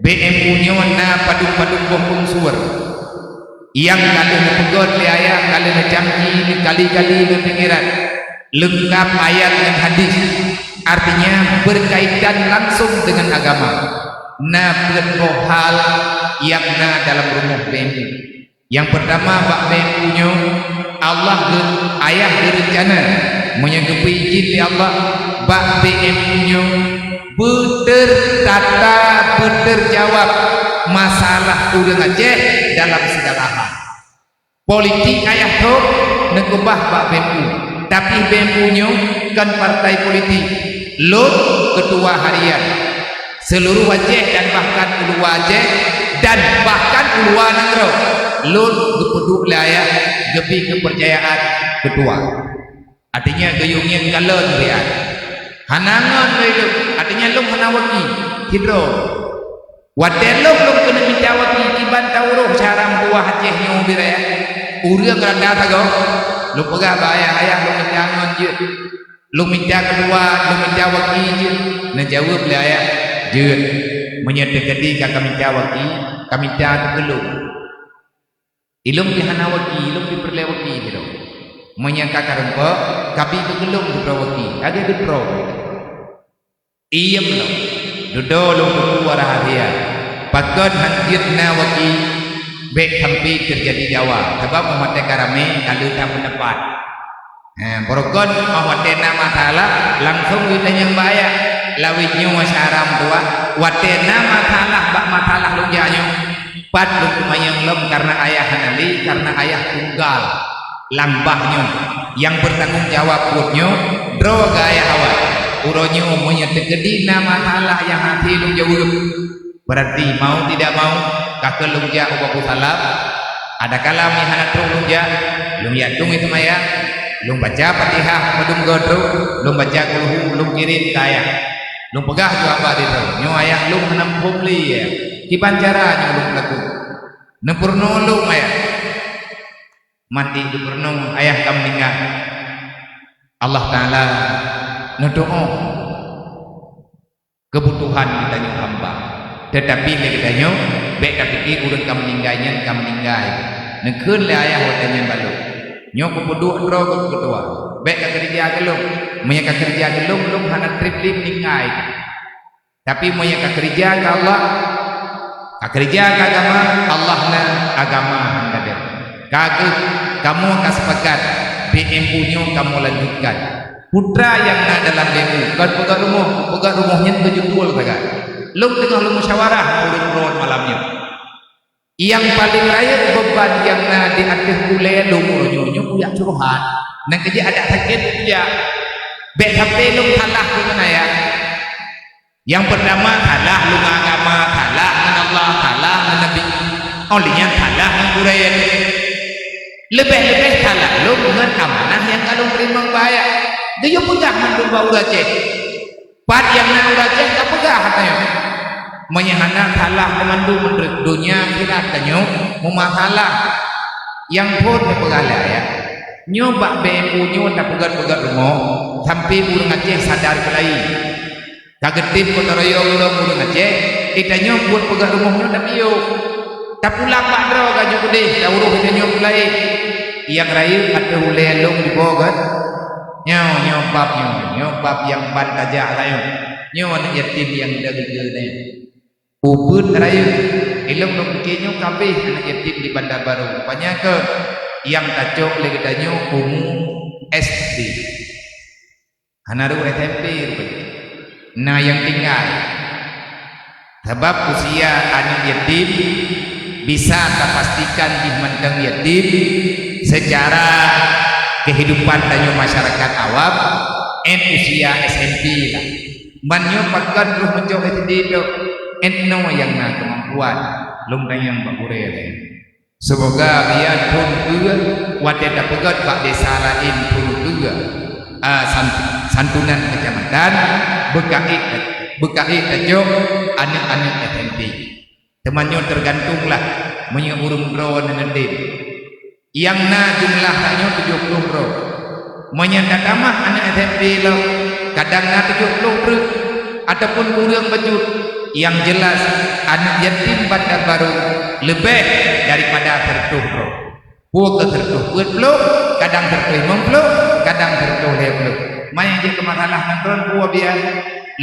BMU nyo na padung-padung bohong suwer yang kali pegot wilayah kali jamji kali-kali pengiran lengkap ayat dan hadis artinya berkaitan langsung dengan agama na hal yang na dalam rumah BMU yang pertama bak BMU nyo Allah ayah berencana menyanggupi izin di Allah bak BMU nyo bertertata berterjawab masalah urang Aceh dalam segala hal politik ayah tu nekubah bak BMU tapi BMU nyo kan partai politik lo ketua harian seluruh Aceh dan bahkan luar Aceh dan bahkan luar negara lun gepeduk wilayah gepi kepercayaan ketua artinya gayungnya galon dia hanangan itu artinya lum hanawaki hidro wadelum lum kena minta waki iban tauruh cara buah Aceh nyu biraya urang rada tago lu pegah bayar ayah lu minta ngon je lu minta keluar lu minta waki je na jawab wilayah je menyedekati kami jawaki kami jatuh gelung ilum dihanawaki ilum diperlewaki gitu menyangka rempa kami kegelung diprawaki ada dipraw iem lo duduk lu keluar harian Pakon hanjitna waki bek hampi terjadi Jawa sebab Muhammad karame kalau tak mendapat Borokon awatena matala langsung kita yang bahaya lawitnya masyaram tua watena matala bak matala lunjanya pat lumayang lem karena ayah hanali karena ayah tunggal lambahnya yang bertanggung jawab putnya droga ayah awat uronyo umumnya tegedi nama talah yang hati lung jauh berarti mau tidak mau kakek lung ja ubaku salam ada kalam yang hanat lung ja lung yatung itu maya lung baca Fatihah medung godro lung baca kulhu lung kirim kaya lung pegah tu apa itu nyo ayah lung menampung li ya kiban caranya lung laku nempurno lung ayah mati di purnung ayah kam meninggal Allah Ta'ala ngedoa kebutuhan kita nyo hamba tetapi kita nyo baik tapi urut kam meninggalnya kam meninggal nekun le ayah watanya balu nyo kupudu ro kedua baik kerja gelung menyaka kerja gelung lung hana triplim meninggal tapi menyaka kerja ke Allah kerja ke agama Allah na agama handa kagak kamu akan sepakat BMU nya kamu lanjutkan putra yang ada dalam BMU kan pegang rumahnya kejudul saja lu tengah lu musyawarah urut malamnya yang paling layak beban yang di atas kuliah lu nyonya punya curhat dan kerja ada sakit ya baik sampai lu kalah dengan ya yang pertama kalah lu agama kalah dengan Allah kalah dengan Nabi olehnya kalah dengan budaya lebih-lebih kalah lu dengan amanah yang kalau terima bahaya dia pegang mandul bau raceh pat yang nak raceh tak pegang katanya menyahana kalah dengan dunia akhirat tanya memahalah yang pun pegang ya nyoba BMU nyo tak pegang rumah sampai urang Aceh sadar kelai kagetip kota raya urang Aceh kita nyo buat pegang rumahnya tak biyo tak pulang pak dro gajo gede tak uruh kita nyo kelai yang raya ada ulai long di bawah kan nyobab yang ban tajak layu nyo anak yatim yang daging ni ubud raya ilmu long kenyo kabeh anak yatim di Bandar Baru rupanya ke yang tacok lagi danyo umum SD hanaru SMP nah yang tinggal sebab usia anak yatim bisa terpastikan dimandang yatim secara kehidupan danyo masyarakat awam usia SMP lah manyo pakan lu mencoba itu no yang na kemampuan lum yang bakure semoga biar pun juga wadah dapat pak desa lain pun juga santunan kecamatan bekai tajuk anak-anak SMP temannya tergantunglah menyurung bro dengan dia yang na jumlahnya 70 bro menyandang tamah anak SMP lo kadang na 70 bro ataupun kurang bejut yang jelas anak yatim Bandar Baru lebih daripada 30 bro buat ke 30 belum kadang 30 belum kadang 30 belum main je ke masalah nonton buat biar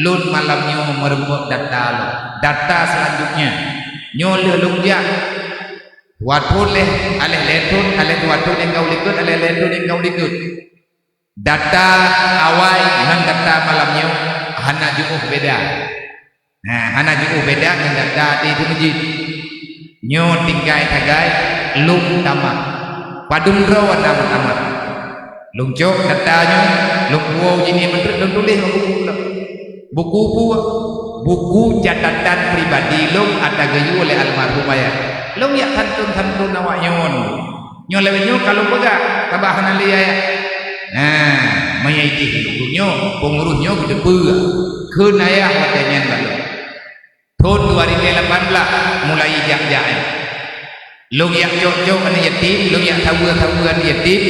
lun malamnya merembuk data selanjutnya nyoleh lung dia watun leh aleh letun aleh watun yang kau likut aleh letun yang kau likut data awal dengan data malamnya hana jumuh beda nah hana jumuh beda dengan data di itu masjid nyo tinggai tagai lung tamat padum rawan tamat lung cok datanya lung wow ini menteri lung tulis buku catatan pribadi lung ada gayu oleh almarhum ayah lung ya santun awak nyon lewenyo kalau pegang tabahan ali ayah nah menyaiti lungnya pengurusnya gede pula keun ayah watanya lalu tahun 2018 mulai jak-jak lung yang jok-jok anak yatim lung yang tahu anak yatim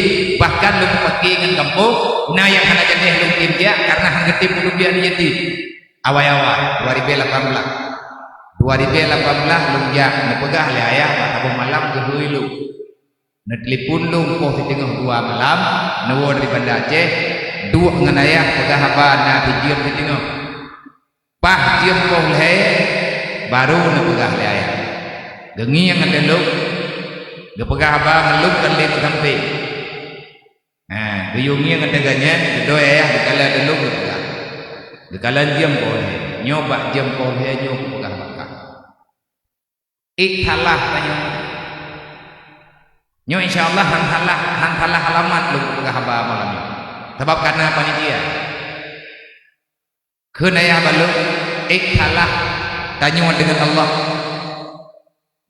bahkan lung pakai dengan kampung nah yang anak jadi lung kerja karena hangetip lung biar yatim awal-awal 2018 lung jak nepegah le ayah pada malam kedui lung netelepon lung poh di tengah 2 malam nawa dari Banda Aceh dua dengan ayah pegah apa na diam di tengah pah diam poh le baru nak pegah le ayah gengi yang ada luk dia pegah abang ngeluk kan le sampai geyungi yang ada ganyan doa ayah dikala ada luk dia pegah dikala diam boleh nyoba diam boleh nyoba pegah bakar ikhalah tanya nyo insyaallah hantalah alamat lu pegah abang malam ni sebab karena panitia keun ayah balu ikhalah tanya dengan Allah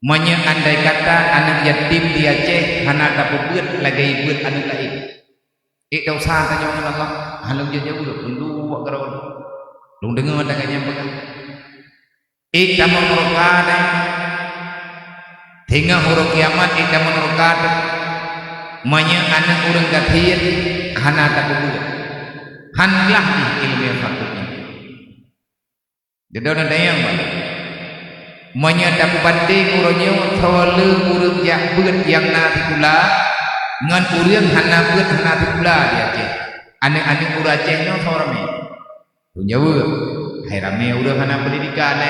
andai kata anak yatim di Aceh hana dapat beut lagi beut anu lain dosa tanya dengan Allah halang jauh dulu buat geron lu dengar daganya pegang kamu merokad hingga huruf kiamat kamu merokad anak urang gathir hana dapat beut hanlah ilmu fakutnya jadi ada yang dapat banding urangnya thawale urang jak beut yang nanti pula ngan urang hana beut nanti pula dia Aceh anak-anak urang Aceh nya thawrame punya beut hai rame urang hana pendidikan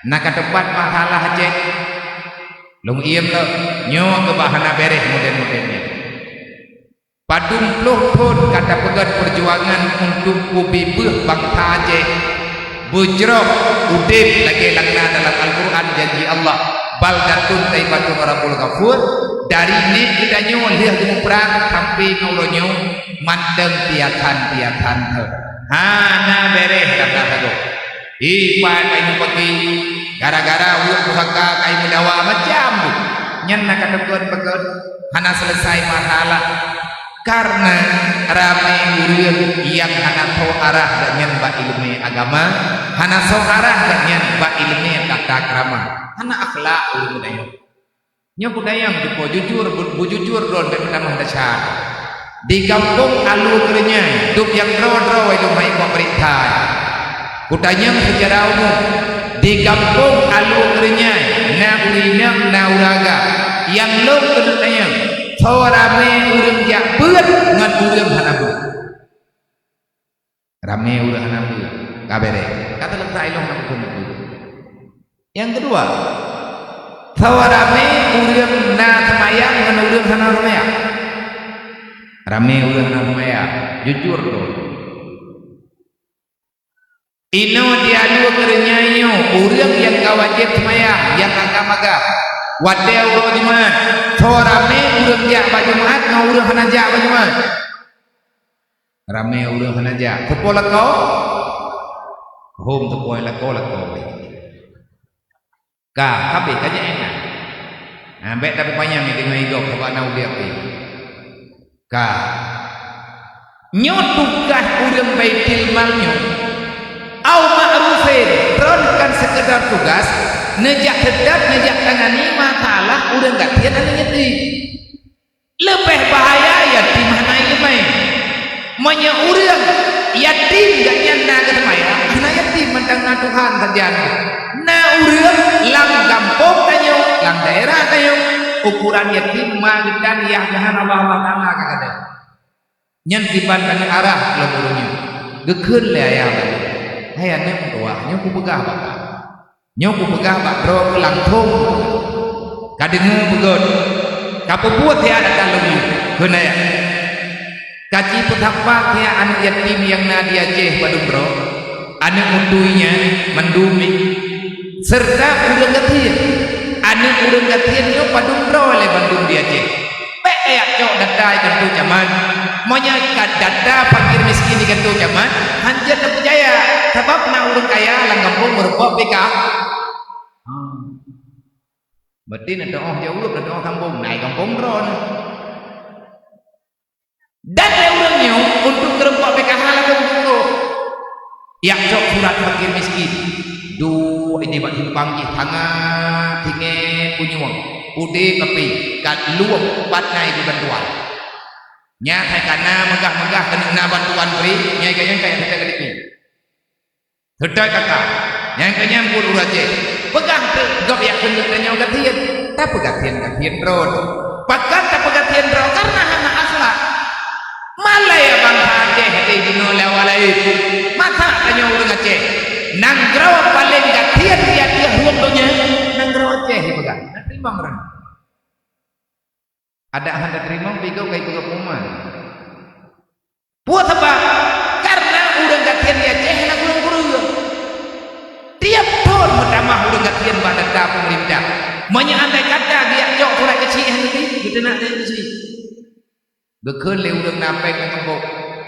nak ke tempat masalah Aceh long iem lo nyo ke bahana beres model-modelnya padung puluh pun kata pegat perjuangan untuk kubi beuh bangsa Aceh bujroh udib lagi langna dalam Al-Quran janji Allah baldatun taibatun rabbul ghafur dari ini kita nyol dia perang sampai ngolonyo mandeng tiatan hana beres kata kado ipan kayu pagi gara-gara uang pusaka kayu mendawa macam tu nyen nak kedepan hana selesai masalah karena ramai urang yang hana tahu arah dengan ba ilmu agama hana tahu arah dengan ba ilmu tata krama hana akhlak urang budaya nya budaya jujur don pertama dasar di kampung alu kerenya duk yang draw itu mai pemerintah budaya secara umum di kampung alu kerenya na urina na uraga yang lo kedutanya rame urang jak beut ngan urang hana beut rame urang hana beut kabere kata letak ilmu nak beut yang kedua rame urang na semayang ngan urang hana semayang rame urang hana semayang jujur tu ino diadu kerenyayo urang yang kawajib semayang yang agama-agama wadai urang di mana rame urang jak bajumat ngau urang hana jak bajumat rame urang hana jak tepo lakau hom tepo lakau ka kabe kanya enak ambek tapi panjang ni dengan hidup sebab nau dia ka nyot tugas urang baitil malnya au ma'rufin kan sekedar tugas nejak sedap nejak tangani masalah urang gatian anu nyeti lebih bahaya yatim hana ilmai manya urang yatim gak nyanda ke semaya hana yatim mentang Tuhan saja na urang lang kampung tayo lang daerah tayo ukuran yatim magidan ya jahan Allah Taala kakade nyen tiban kana arah leburunya gekeun le aya hayane tua nyoku begah bakal nyoku pegah bak bro langtung kadengu begon kapu buat ya ada dalam guna ya kaji petapa ya anak yatim yang nadia Aceh padung bro anak munduinya mendumi serta urang gathir anak urang gathir nyo padung bro le bandung dia Aceh pe ayak cok data kentu zaman monya data fakir miskin kentu zaman hanjat percaya sebab na urang kaya lang kampung merupa PK berarti nak doa jauh nak doa kampung naik kampung ron dan orangnya untuk terempat PKH lagi begitu yang cok surat fakir miskin du ini bak himpang tangan tinggi punyuang ude kepi kat luang batnai di bantuan nyata karena megah-megah kena bantuan beri nyai kaya kita kedik ni sedai kakak yang kaya pun uraje pegang tu gap yak penutnya gatian tak pegatian ron pakan tak pegatian ron karena hana akhlak malaya bangsa Aceh hati dino lewalai mata tanya urang Aceh nang gerawa paling gatian dia ruang donya nang gerawa ceh pegang nak terima orang ada hendak terima bego kai bego kuman buat apa karena udah gatian dia ceh nak gurung-gurung tiap tahun pertama udah gatian badan dah pemerintah menyandai kata dia jok surat kecil nanti kita nak dia kecil bekeun le udah napeng kembok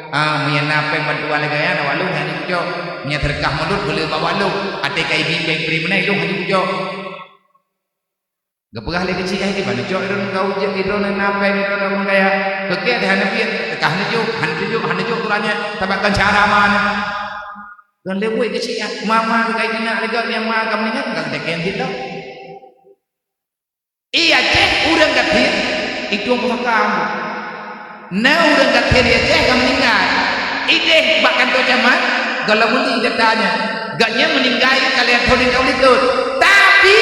punya napeng bantuan lagi ya walu hanya jok punya terkah menurut boleh bawa lu ate kai bimbing beri menai lu hanya jok gepegah le kecil ini balik jok iron kau je iron napeng iron orang kaya keke hanya biar terkah hanya jok tulanya tabakan cara mana dan le buat kecil mama kai kena lega yang mama kamu ingat enggak teken kita iya ceh udah gatian itu apa kamu nah udah gatian dia ceh kamu ingat ide bahkan tu zaman kalau muli datanya gaknya meninggal kalian tolong kau itu tapi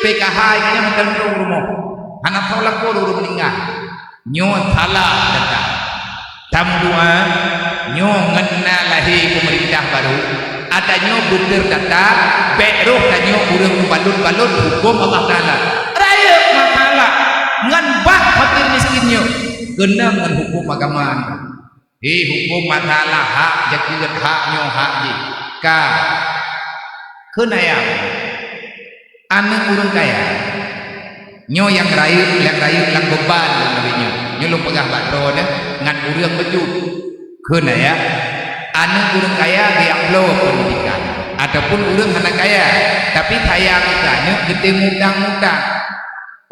PKH kayaknya mententu rumah anak tolak puluh meninggal nyo salah data tamu dua nyo ngena lahir pemerintah baru ada nyo bener data beroh dan nyo urang balun hukum Allah Ta'ala raya masalah ngan bah fakir miskinnya kena ngan hukum agama hukum masalah hak jakirat hak nyo hak ji ka kena ya anak urang kaya nyo yang rayu lang beban nyo lu pegah batro ngan urang baju kena ya anak urang kaya dia upload pendidikan ataupun urang anak kaya tapi sayang iklannya gede mudang-mudang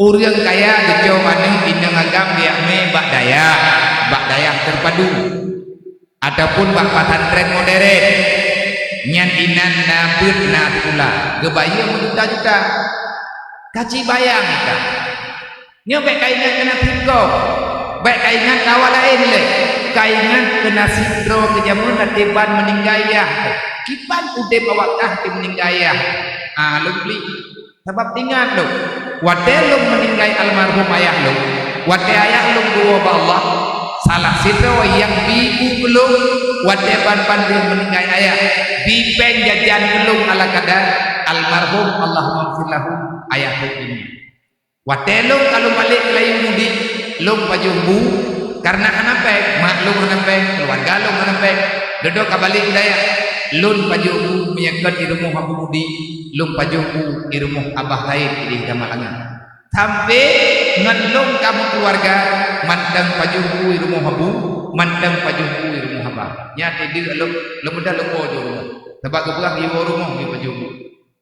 urang kaya gejo maneng bindang agam dia bak daya terpadu ataupun bak pesantren modern nyan inan nabut natula gebaya juta-juta kaci bayang kita nyo baik kaingan kena tiko baik kaingan kawal lain le kaingan kena sidro kejamun tiban meninggal ya kipan udah bawakah di meninggal ya lu beli sebab tinggal lu wate lu meninggal almarhum ayah lu wate ayah lu dua Allah salah sidro yang bibu belum wate ban dia meninggal ayah bipeng jajan belum ala kadar almarhum Allahumma firlahu ayah lu ini wate lu kalau balik lain mudi lu pajubu karena kenapa maklum kenapa keluarga lu kenapa duduk kembali daya lun pajubu meyakat di rumah Abu Mudi lun pajubu di rumah abah lain di Kamalangan sampai ngelung kamu keluarga mandang pajubu di rumah Abu mandang pajubu di rumah abah nyata dia lu mudah lu bojo rumah sebab kebelah di rumah di pajubu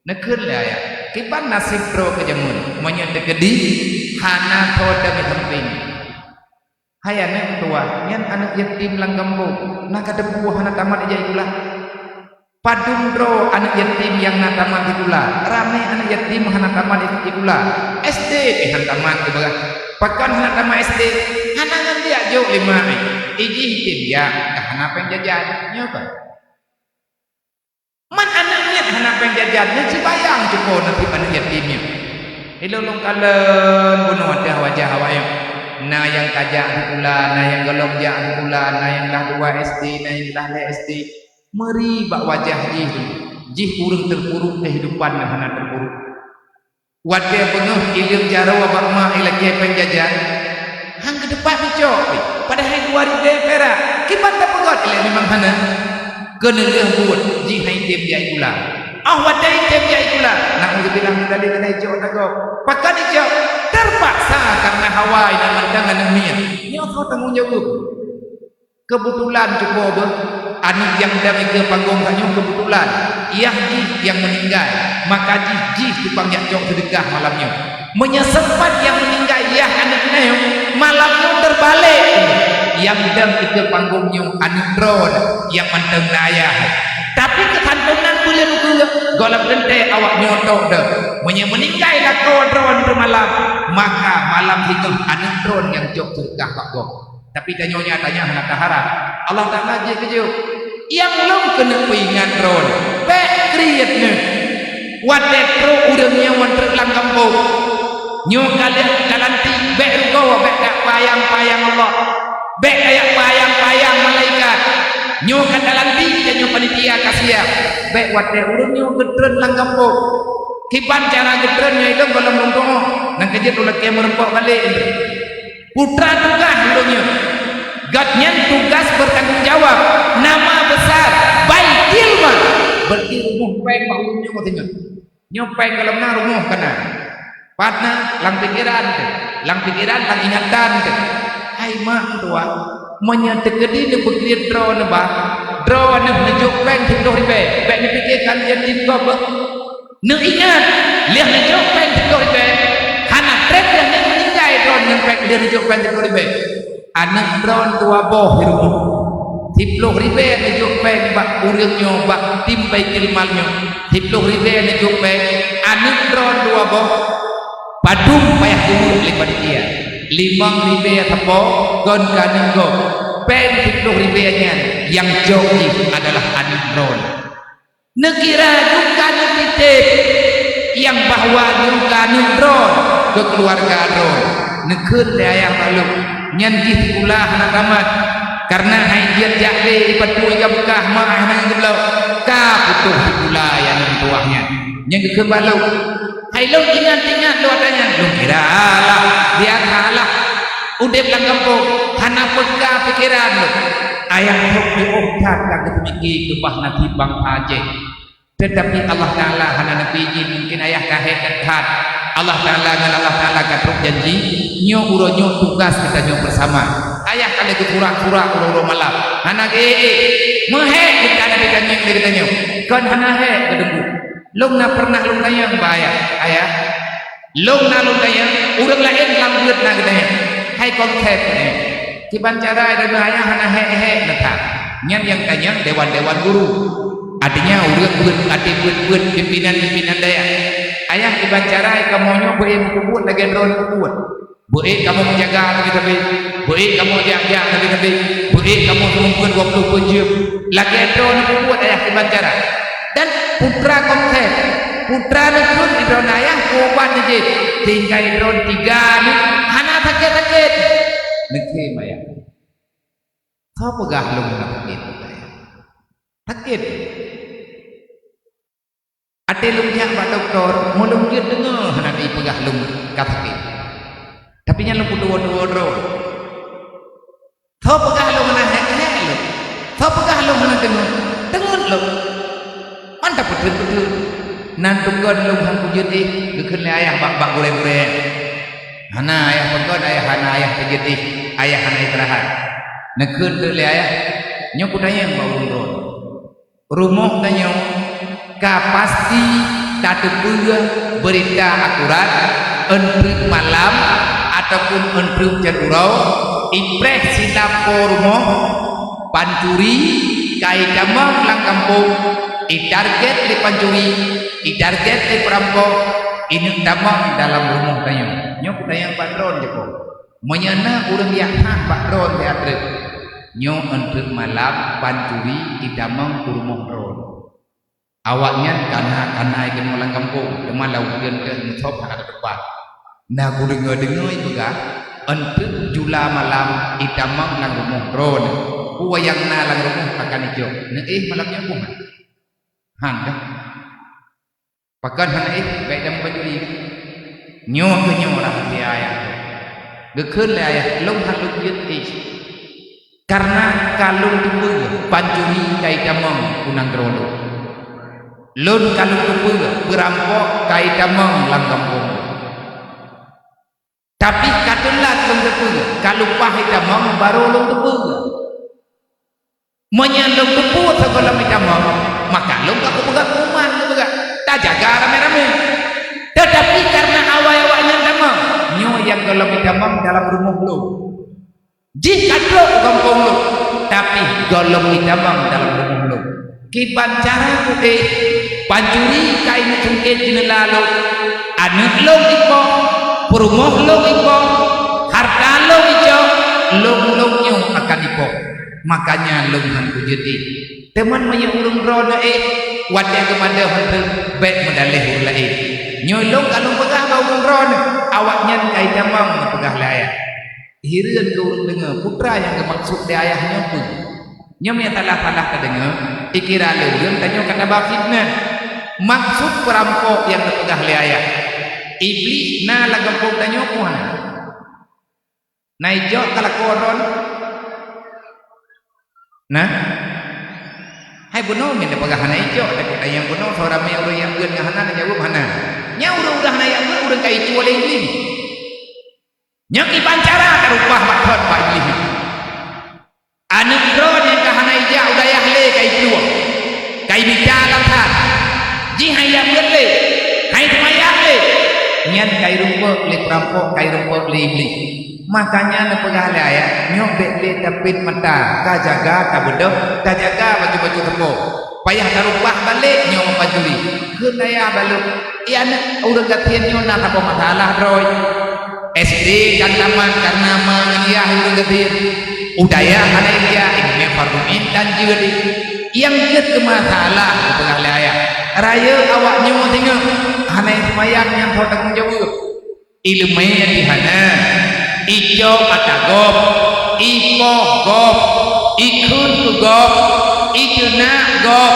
nekun lah ya kipan nasib pro kejamun menyata gedi hana toda mitemping hayane tua nyan anak yatim lang kampung nak ada buah anak tamat aja itulah padundro anak yatim yang nak tamat itulah ramai anak yatim anak tamat itulah SD han tamat kebaga pakan anak tamat SD hanangan dia jauh 5 iji hitim ya kahana penjajan nyoba man anaknya anak penjajannya cibayang cukup nanti anak yatimnya ilolong kalen bunuh ada wajah awayang na yang kajak pula, na yang gelom jak pula, na yang dah 2 SD, na yang dah SD. Meri bak wajah jih urang terpuruk kehidupan hana terpuruk. Wate penuh ilim jaro bak ma ilake penjajan. Hang ke depan cok. Padahal 2000 perak. Kipan tak pegot ile memang hana. Kena buat jih hai tim jai pula. Wate tim jai pula. Nak bilang tadi kena cok takok. Pakan cok terpaksa karena Hawaii dan mandangan dunia. Ini kau tanggung jawab. Kebetulan cukup anak yang dari ke panggung kanyo kebetulan yang meninggal maka jih tukang jok sedekah malamnya. Menyesempat yang meninggal anaknya malamnya terbalik. Yang dari ke panggungnya anak drone yang mandang ayah. Tapi kesantunan boleh juga golap dente awak nyotok dah meninggal lah kau drone tu malam maka malam itu anak drone yang jok sedekah pak gok tapi tanya anak harap Allah Ta'ala je kejo yang belum kena peringat drone baik kriatnya wadah pro udangnya wanter lang kampung nyo kalian kalanti baik rugawa baik tak payang Allah baik kayak payang malaikat nyo dalam tinggi nyo panitia kasiap baik wate urun nyo gedren lang kampung kiban cara gedren nyo itu kalau merungkong nang kerja tulah kia merempok balik putra tugas urunnya gatnya tugas bertanggung jawab nama besar baitil mah berarti rumah peng bangunnya katanya nyo peng kalau na rumah kana patna lang pikiran lang ingatan hai mak tua menyategedi ne begini draw ne ba draw ne nejuk peng tidur ribe baik ni fikirkan dia tidur ne ingat lihat nejuk peng tidur ribe hana trek dia ne meninggai draw ne peng dia nejuk peng tidur ribe anak draw tua boh di rumah tidur ribe nejuk peng bak urangnya bak timbai kilmalnya tidur ribe nejuk peng anak draw tua boh padung payah dulu lepas dia 5 ribe tepo gon kanenggo pen 10 ribenya yang joki adalah anidron nekira juga titip yang bahwa juga anidron ke keluarga dron nekeun ayah maluk nyanjih pula anak tamat karena haijiat jahli dipatui ka bekah mah nang gelau ka putuh pula yang tuahnya yang kebaluk hai lo ingat lo adanya lo kira lah dia kalah udah bilang kampung hana peka pikiran lo ayah rok diobrak kagak temiki kebah nanti bang aja tetapi Allah Ta'ala hana nabi mungkin ayah kahet dekat Allah Ta'ala katruk janji nyo uronyo tugas kita nyo bersama ayah kali ke pura-pura uro malam hana mehe kita ada ditanya kita nyo kan hana he kedengku long na pernah long nayang bahaya ayah long nayang urang lain lambeut na gedanya hai kontek ni kiban cara ada bahaya hana he nata nyan yang tanya dewan guru artinya urang buat pimpinan daya ayah kiban cara kamu boleh kubut lagi drone kubut boleh kamu menjaga lagi tapi boleh kamu jaga lagi tapi boleh kamu mengumpulkan 20 jam lagi drone kubut ayah kiban cara dan putra konsep putra nekun di drone ayah kuban aja tinggal drone 3 ni hana takut nekeh maya kau pegah lu takut ate lu yang pak doktor mulung dia dengar hana di pegah lu takut tapi nya lu dua drone kau pegah lu hana lu kau pegah lu hana dengar lu mantap betul nantukan lu hang jadi gekeun ayah bak goreng hana ayah pengkon ayah terjadi ayah hana istirahat nekeun teu ayah nya kudanya bangun rumah tanya ka pasti tateupeung berita akurat entrep malam ataupun entrep jadurau impreh sinapo rumah pancuri kai damang lang kampung target di pancuri target di perampok ini damang dalam rumah kayu nyok dayang patron jepok menyana urang yang hak patron teatre nyok untuk malam pancuri damang rumah ron awaknya karena ikan mulang kampung teman laukeun ke top ada depan nah ku dengar itu gak untuk jula malam damang lang rumah ron ku wayangna lang rumah akan ijo malamnya bunga handa pakan hana baik dalam baju nyo lah dia ayah gekeun le ayah long haluk yeut karena kalung teu pancuri kai damang kunang rono lun kalung teu berampok kai damang lang kampung tapi katulat long teu kalung pahit damang baru long teu menyandung tepuk sekolah damang maka long aku pegang kuman tak jaga rame-rame tetapi karena awal-awalnya damang nyo yang kalau damang dalam rumah lo jika lo kampung lo tapi golong damang dalam rumah lo kiban cara putih pancuri kain cungkit jenela lo anak lo iko perumah lo iko harta lo iko lo nyo akan iko makanya lo hantu jadi teman menyurung roda wadah kepada hantu baik medalih ulai nyolong kalau pegah bau roda awaknya kai damang pegah laya hireun ke urang dengar putra yang kemaksud di ayahnya pun Nyom yang talah-talah kedengar ikira leureum tanyo kana fitnah. Maksud perampok yang terpegah le ayat. Iblis na lagampong tanyo kuan. Naijo kalakoron. Nah. Hai bunuh min pegah hana ijo tak yang bunuh seorang me urang yang geun ngahana na jawab hana. Nya urang na yang urang ka itu oleh iblis. Nya ki pancara karupah makhon Pak Iblis. Anu drone yang kahana ija udayah le kai keluar. Kai bicara kan. Ji hayam le. Hai semayang le. Nyan kai rumput le perampok kai rumput le iblis. Makanya na pegah le ayat nyobek le tapit mata ka jaga ka bedok ka jaga baju-baju tepuk. Payah karupah balik nyo mapajuli. Keun aya baluk. Ian urang gatien nyo na apa masalah droy. SD dan taman karena mengiah urang gatien. Udaya ana dia ibne farduin dan jeli. Yang jeut ke masalah pegah le ayat. Raya awak nyo tengok hanai semayang yang kau tanggung jawab. Ilmu yang dihana. Ijo atagop, ipo gop, ikun gop, ikuna gop,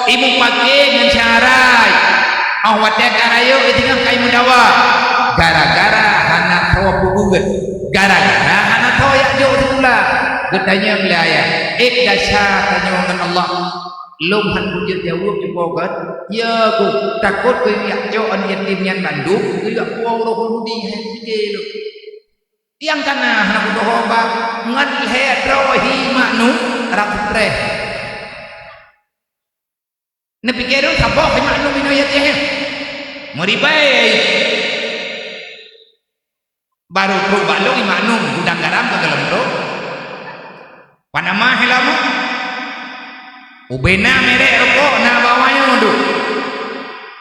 ibu pakai dengan carai. Awak dia karayo itingan kai mendawa. Gara-gara anak tawa puguget, gara-gara anak tawa yak jauh pula. Gedanya melaya, dasya tanyawan Allah. Lomhan bujur jawab jebogat. Ya ku takut ku yak jauh an yatim yang Bandung, ku yak kuau roh hudi hei lu. Yang kana anak dohoba ngan hedrohi maknu raktre ne pikirun sabok di maknu minoyat ya meribai baru pro balo di maknu gudang garam ke dalam bro panama helamu ubena merek rokok na bawanya ndu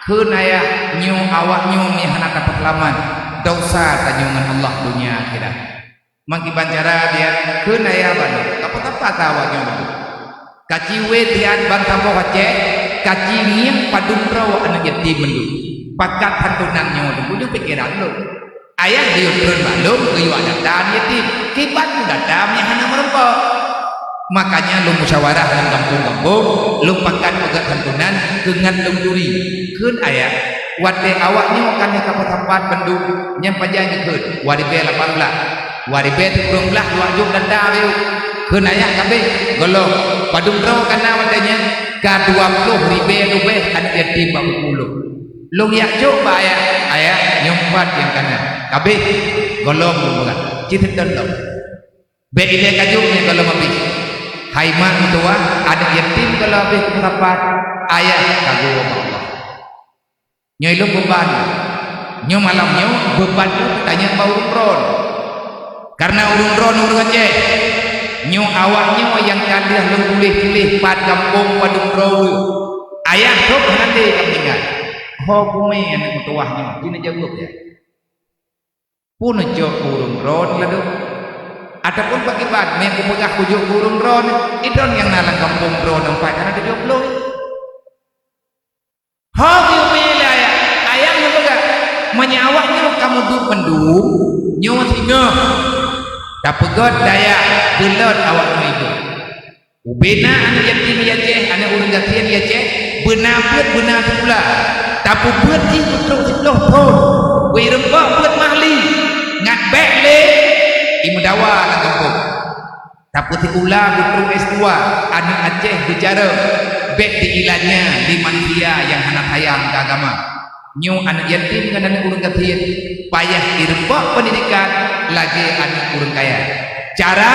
keun aya nyu awak nyu mi hana dapat laman dosa tanyungan Allah dunia akhirat. Mangki bancara dia keun aya banu. Apa-apa tawanya banu. Kaci we tian bang tambo kace, kaci ngiem padumro anu yatim mendu. Pakat hantunannya du pikiran lu. Ayah dia turun balung kuyu ada dan yatim. Kibat dadam yang hana merempok. Makanya lu musyawarah dengan kampung-kampung, lu pakat pegat hantunan dengan lungduri. Keun aya wate awaknya kan ke tempat penduk nyampajannya keun waribe 18 waribe 17 wajib denda view keun aya kabeh golong padumro kana wadanya ka 20 ribe lubeh kan yatim 40 lung yak coba aya nyompat yang kana kabeh golong bukan citeun dong be ile kajungnya golong habis haiman tua ada yatim kalau habis tempat aya kagum Allah nyai lu beban nyo malam nyo beban tanya bau ron karena urung ron urung Aceh nyo awak nyo yang kadah lu boleh pad kampung padung ron ayah sok nanti kampingan ho kume anak tuah nyo dina jawab ya pun jok urung ron ladu ataupun bagi bad me kumegah kujuk urung ron idon yang nalang kampung ron empat karena 70 ho kume menyawaknya kamu du pendung nyawa singa tak pegot daya belot awak itu ubena anak yatim Aceh anak urang gatien Aceh benar pula tapi buat di betul pun we rempok buat mahli ngat bek le imu dawa lang kampung tapi ti ulah betul S2 anak Aceh bicara bek di ilahnya di manusia yang anak hayang ke agama nyu anak yatim dengan anak urang gatien payah dirembak pendidikan lagi anak urang kaya cara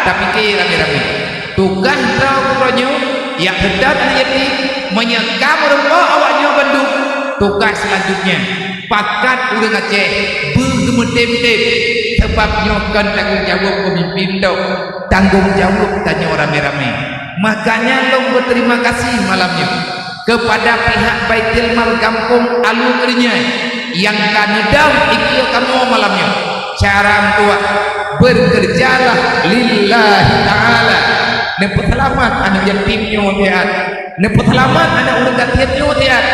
tapi ke rame-rame tugas ronyo yang hendak anak yatim menyekam rembak awaknya bandung tugas selanjutnya pakat urang Aceh bergemedem-dem sebabnya kan tanggung jawab pemimpin dok tanggung jawab tanya rame-rame makanya lo berterima kasih malamnya kepada pihak Baitul Mal kampung alumninya yang kanedam ikut kamu malamnya cara tua bekerjalah lillahi ta'ala neput selamat anak yatimnya tiat neput selamat anak urang gatien tiat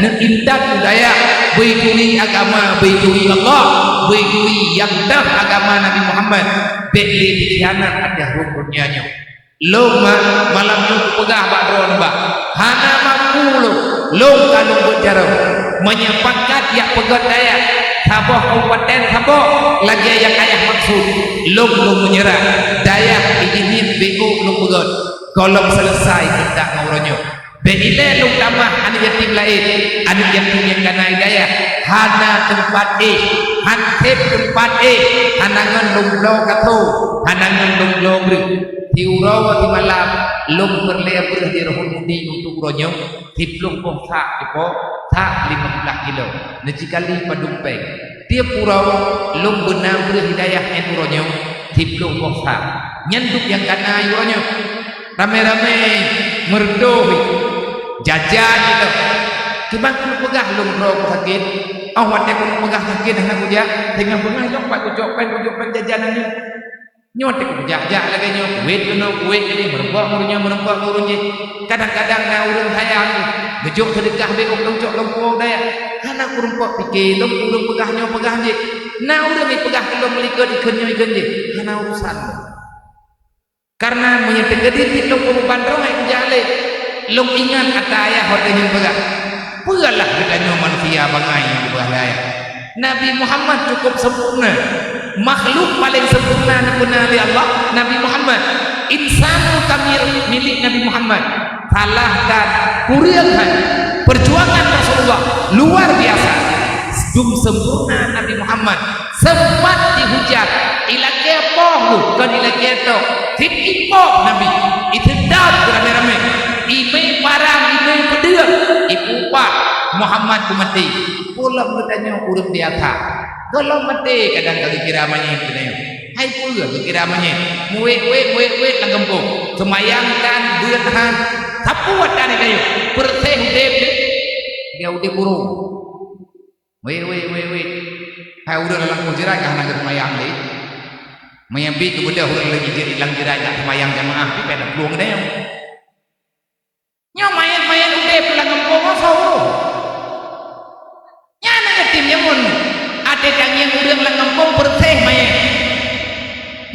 neindat budaya beikui agama beikui Allah beikui yang dah agama Nabi Muhammad beli dikhianat ada rukunnya Long malam lu pegah bak drone bak hana mampu long kalung berjaro menyempatkan ya pegat daya Sabah kabupaten Sabah lagi yang ayah maksud long menyerah daya izinin BO long pegat kalau selesai kita ngauronyo beile long tambah anu yatim lain anu yatim yang kanai daya hana tempat hantep tempat hanangan long lo katu hanangan long lo beri diurawa di malam long berlea berhadi rohul mudi untuk ronyong tiplung pong tak ipo tak 15 kilo najikali padumpeng tiap urau long benang berhidayah en ronyong tiplung pong tak nyanduk yang kana ronyong rame-rame merdohi jajan itu kibang ku pegah long ro sakit awak dia ku pegah sakit anak uja dengan bunga jompat ujopan jajanan ni nyotek jak-jak lagi nyo kuit ini merempak murunya kadang-kadang na urang hayang gejok sedekah beok longcok longpo daya kana kurempok pikir urang pegah je na urang pegah kelong melikut ikan je kana urusan karena menyetek gede long pembandrong ai jale long ingat kata ayah hotelnya pegah pegalah kita nyo manusia bangai pegah daya Nabi Muhammad cukup sempurna makhluk paling sempurna oleh Allah Nabi Muhammad insanu kamil milik Nabi Muhammad kalahkan kuriankan perjuangan Rasulullah luar biasa jum sempurna Nabi Muhammad sempat dihujat ila kepoh lu kan ila keto tip ipok Nabi itu dah rame-rame ime parang ime pedeur ibu pak Muhammad kumati pulang bertanya urut di atas kalau mati kadang kali kiramanya itu nih hai pula kiramanya muwe langgempung semayangkan berhan sapuat dan kayu perteh udep dia udep burung we hai udah dalam kujiran kah nak semayang deh menyambi kemudian udah lagi jadi lang jiran kah semayang jamaah di pada peluang deh nyomayan udep langgempung masuk nyana yatim nyamun ada yang urang langgempong perteh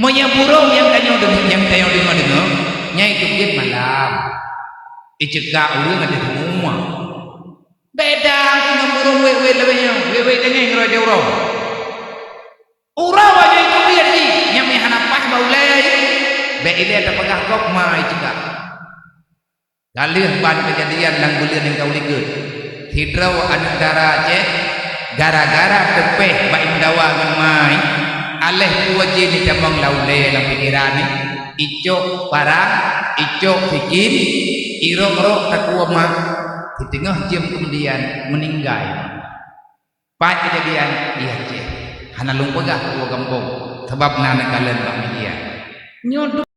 moya burung yang kanyo dengar nyai tukit malam icegak urang ada semua beda dengan burung wewe lebihnya wewe dengan ngeroy urang aja itu biar ni nyami hanapah baulai be ini ada pegah kok mai icegak kalian ban kejadian lang bulian yang kau ligut hidrau antara je gara-gara tepeh baik dawa ngemai aleh kuaje ni cabang laule dalam pikiran ni icok parang icok bikin irok-rok takwa mak di tengah jam kemudian meninggal pak kejadian iya je hana lumpegah tua kampung sebab nana kalian bak media nyodok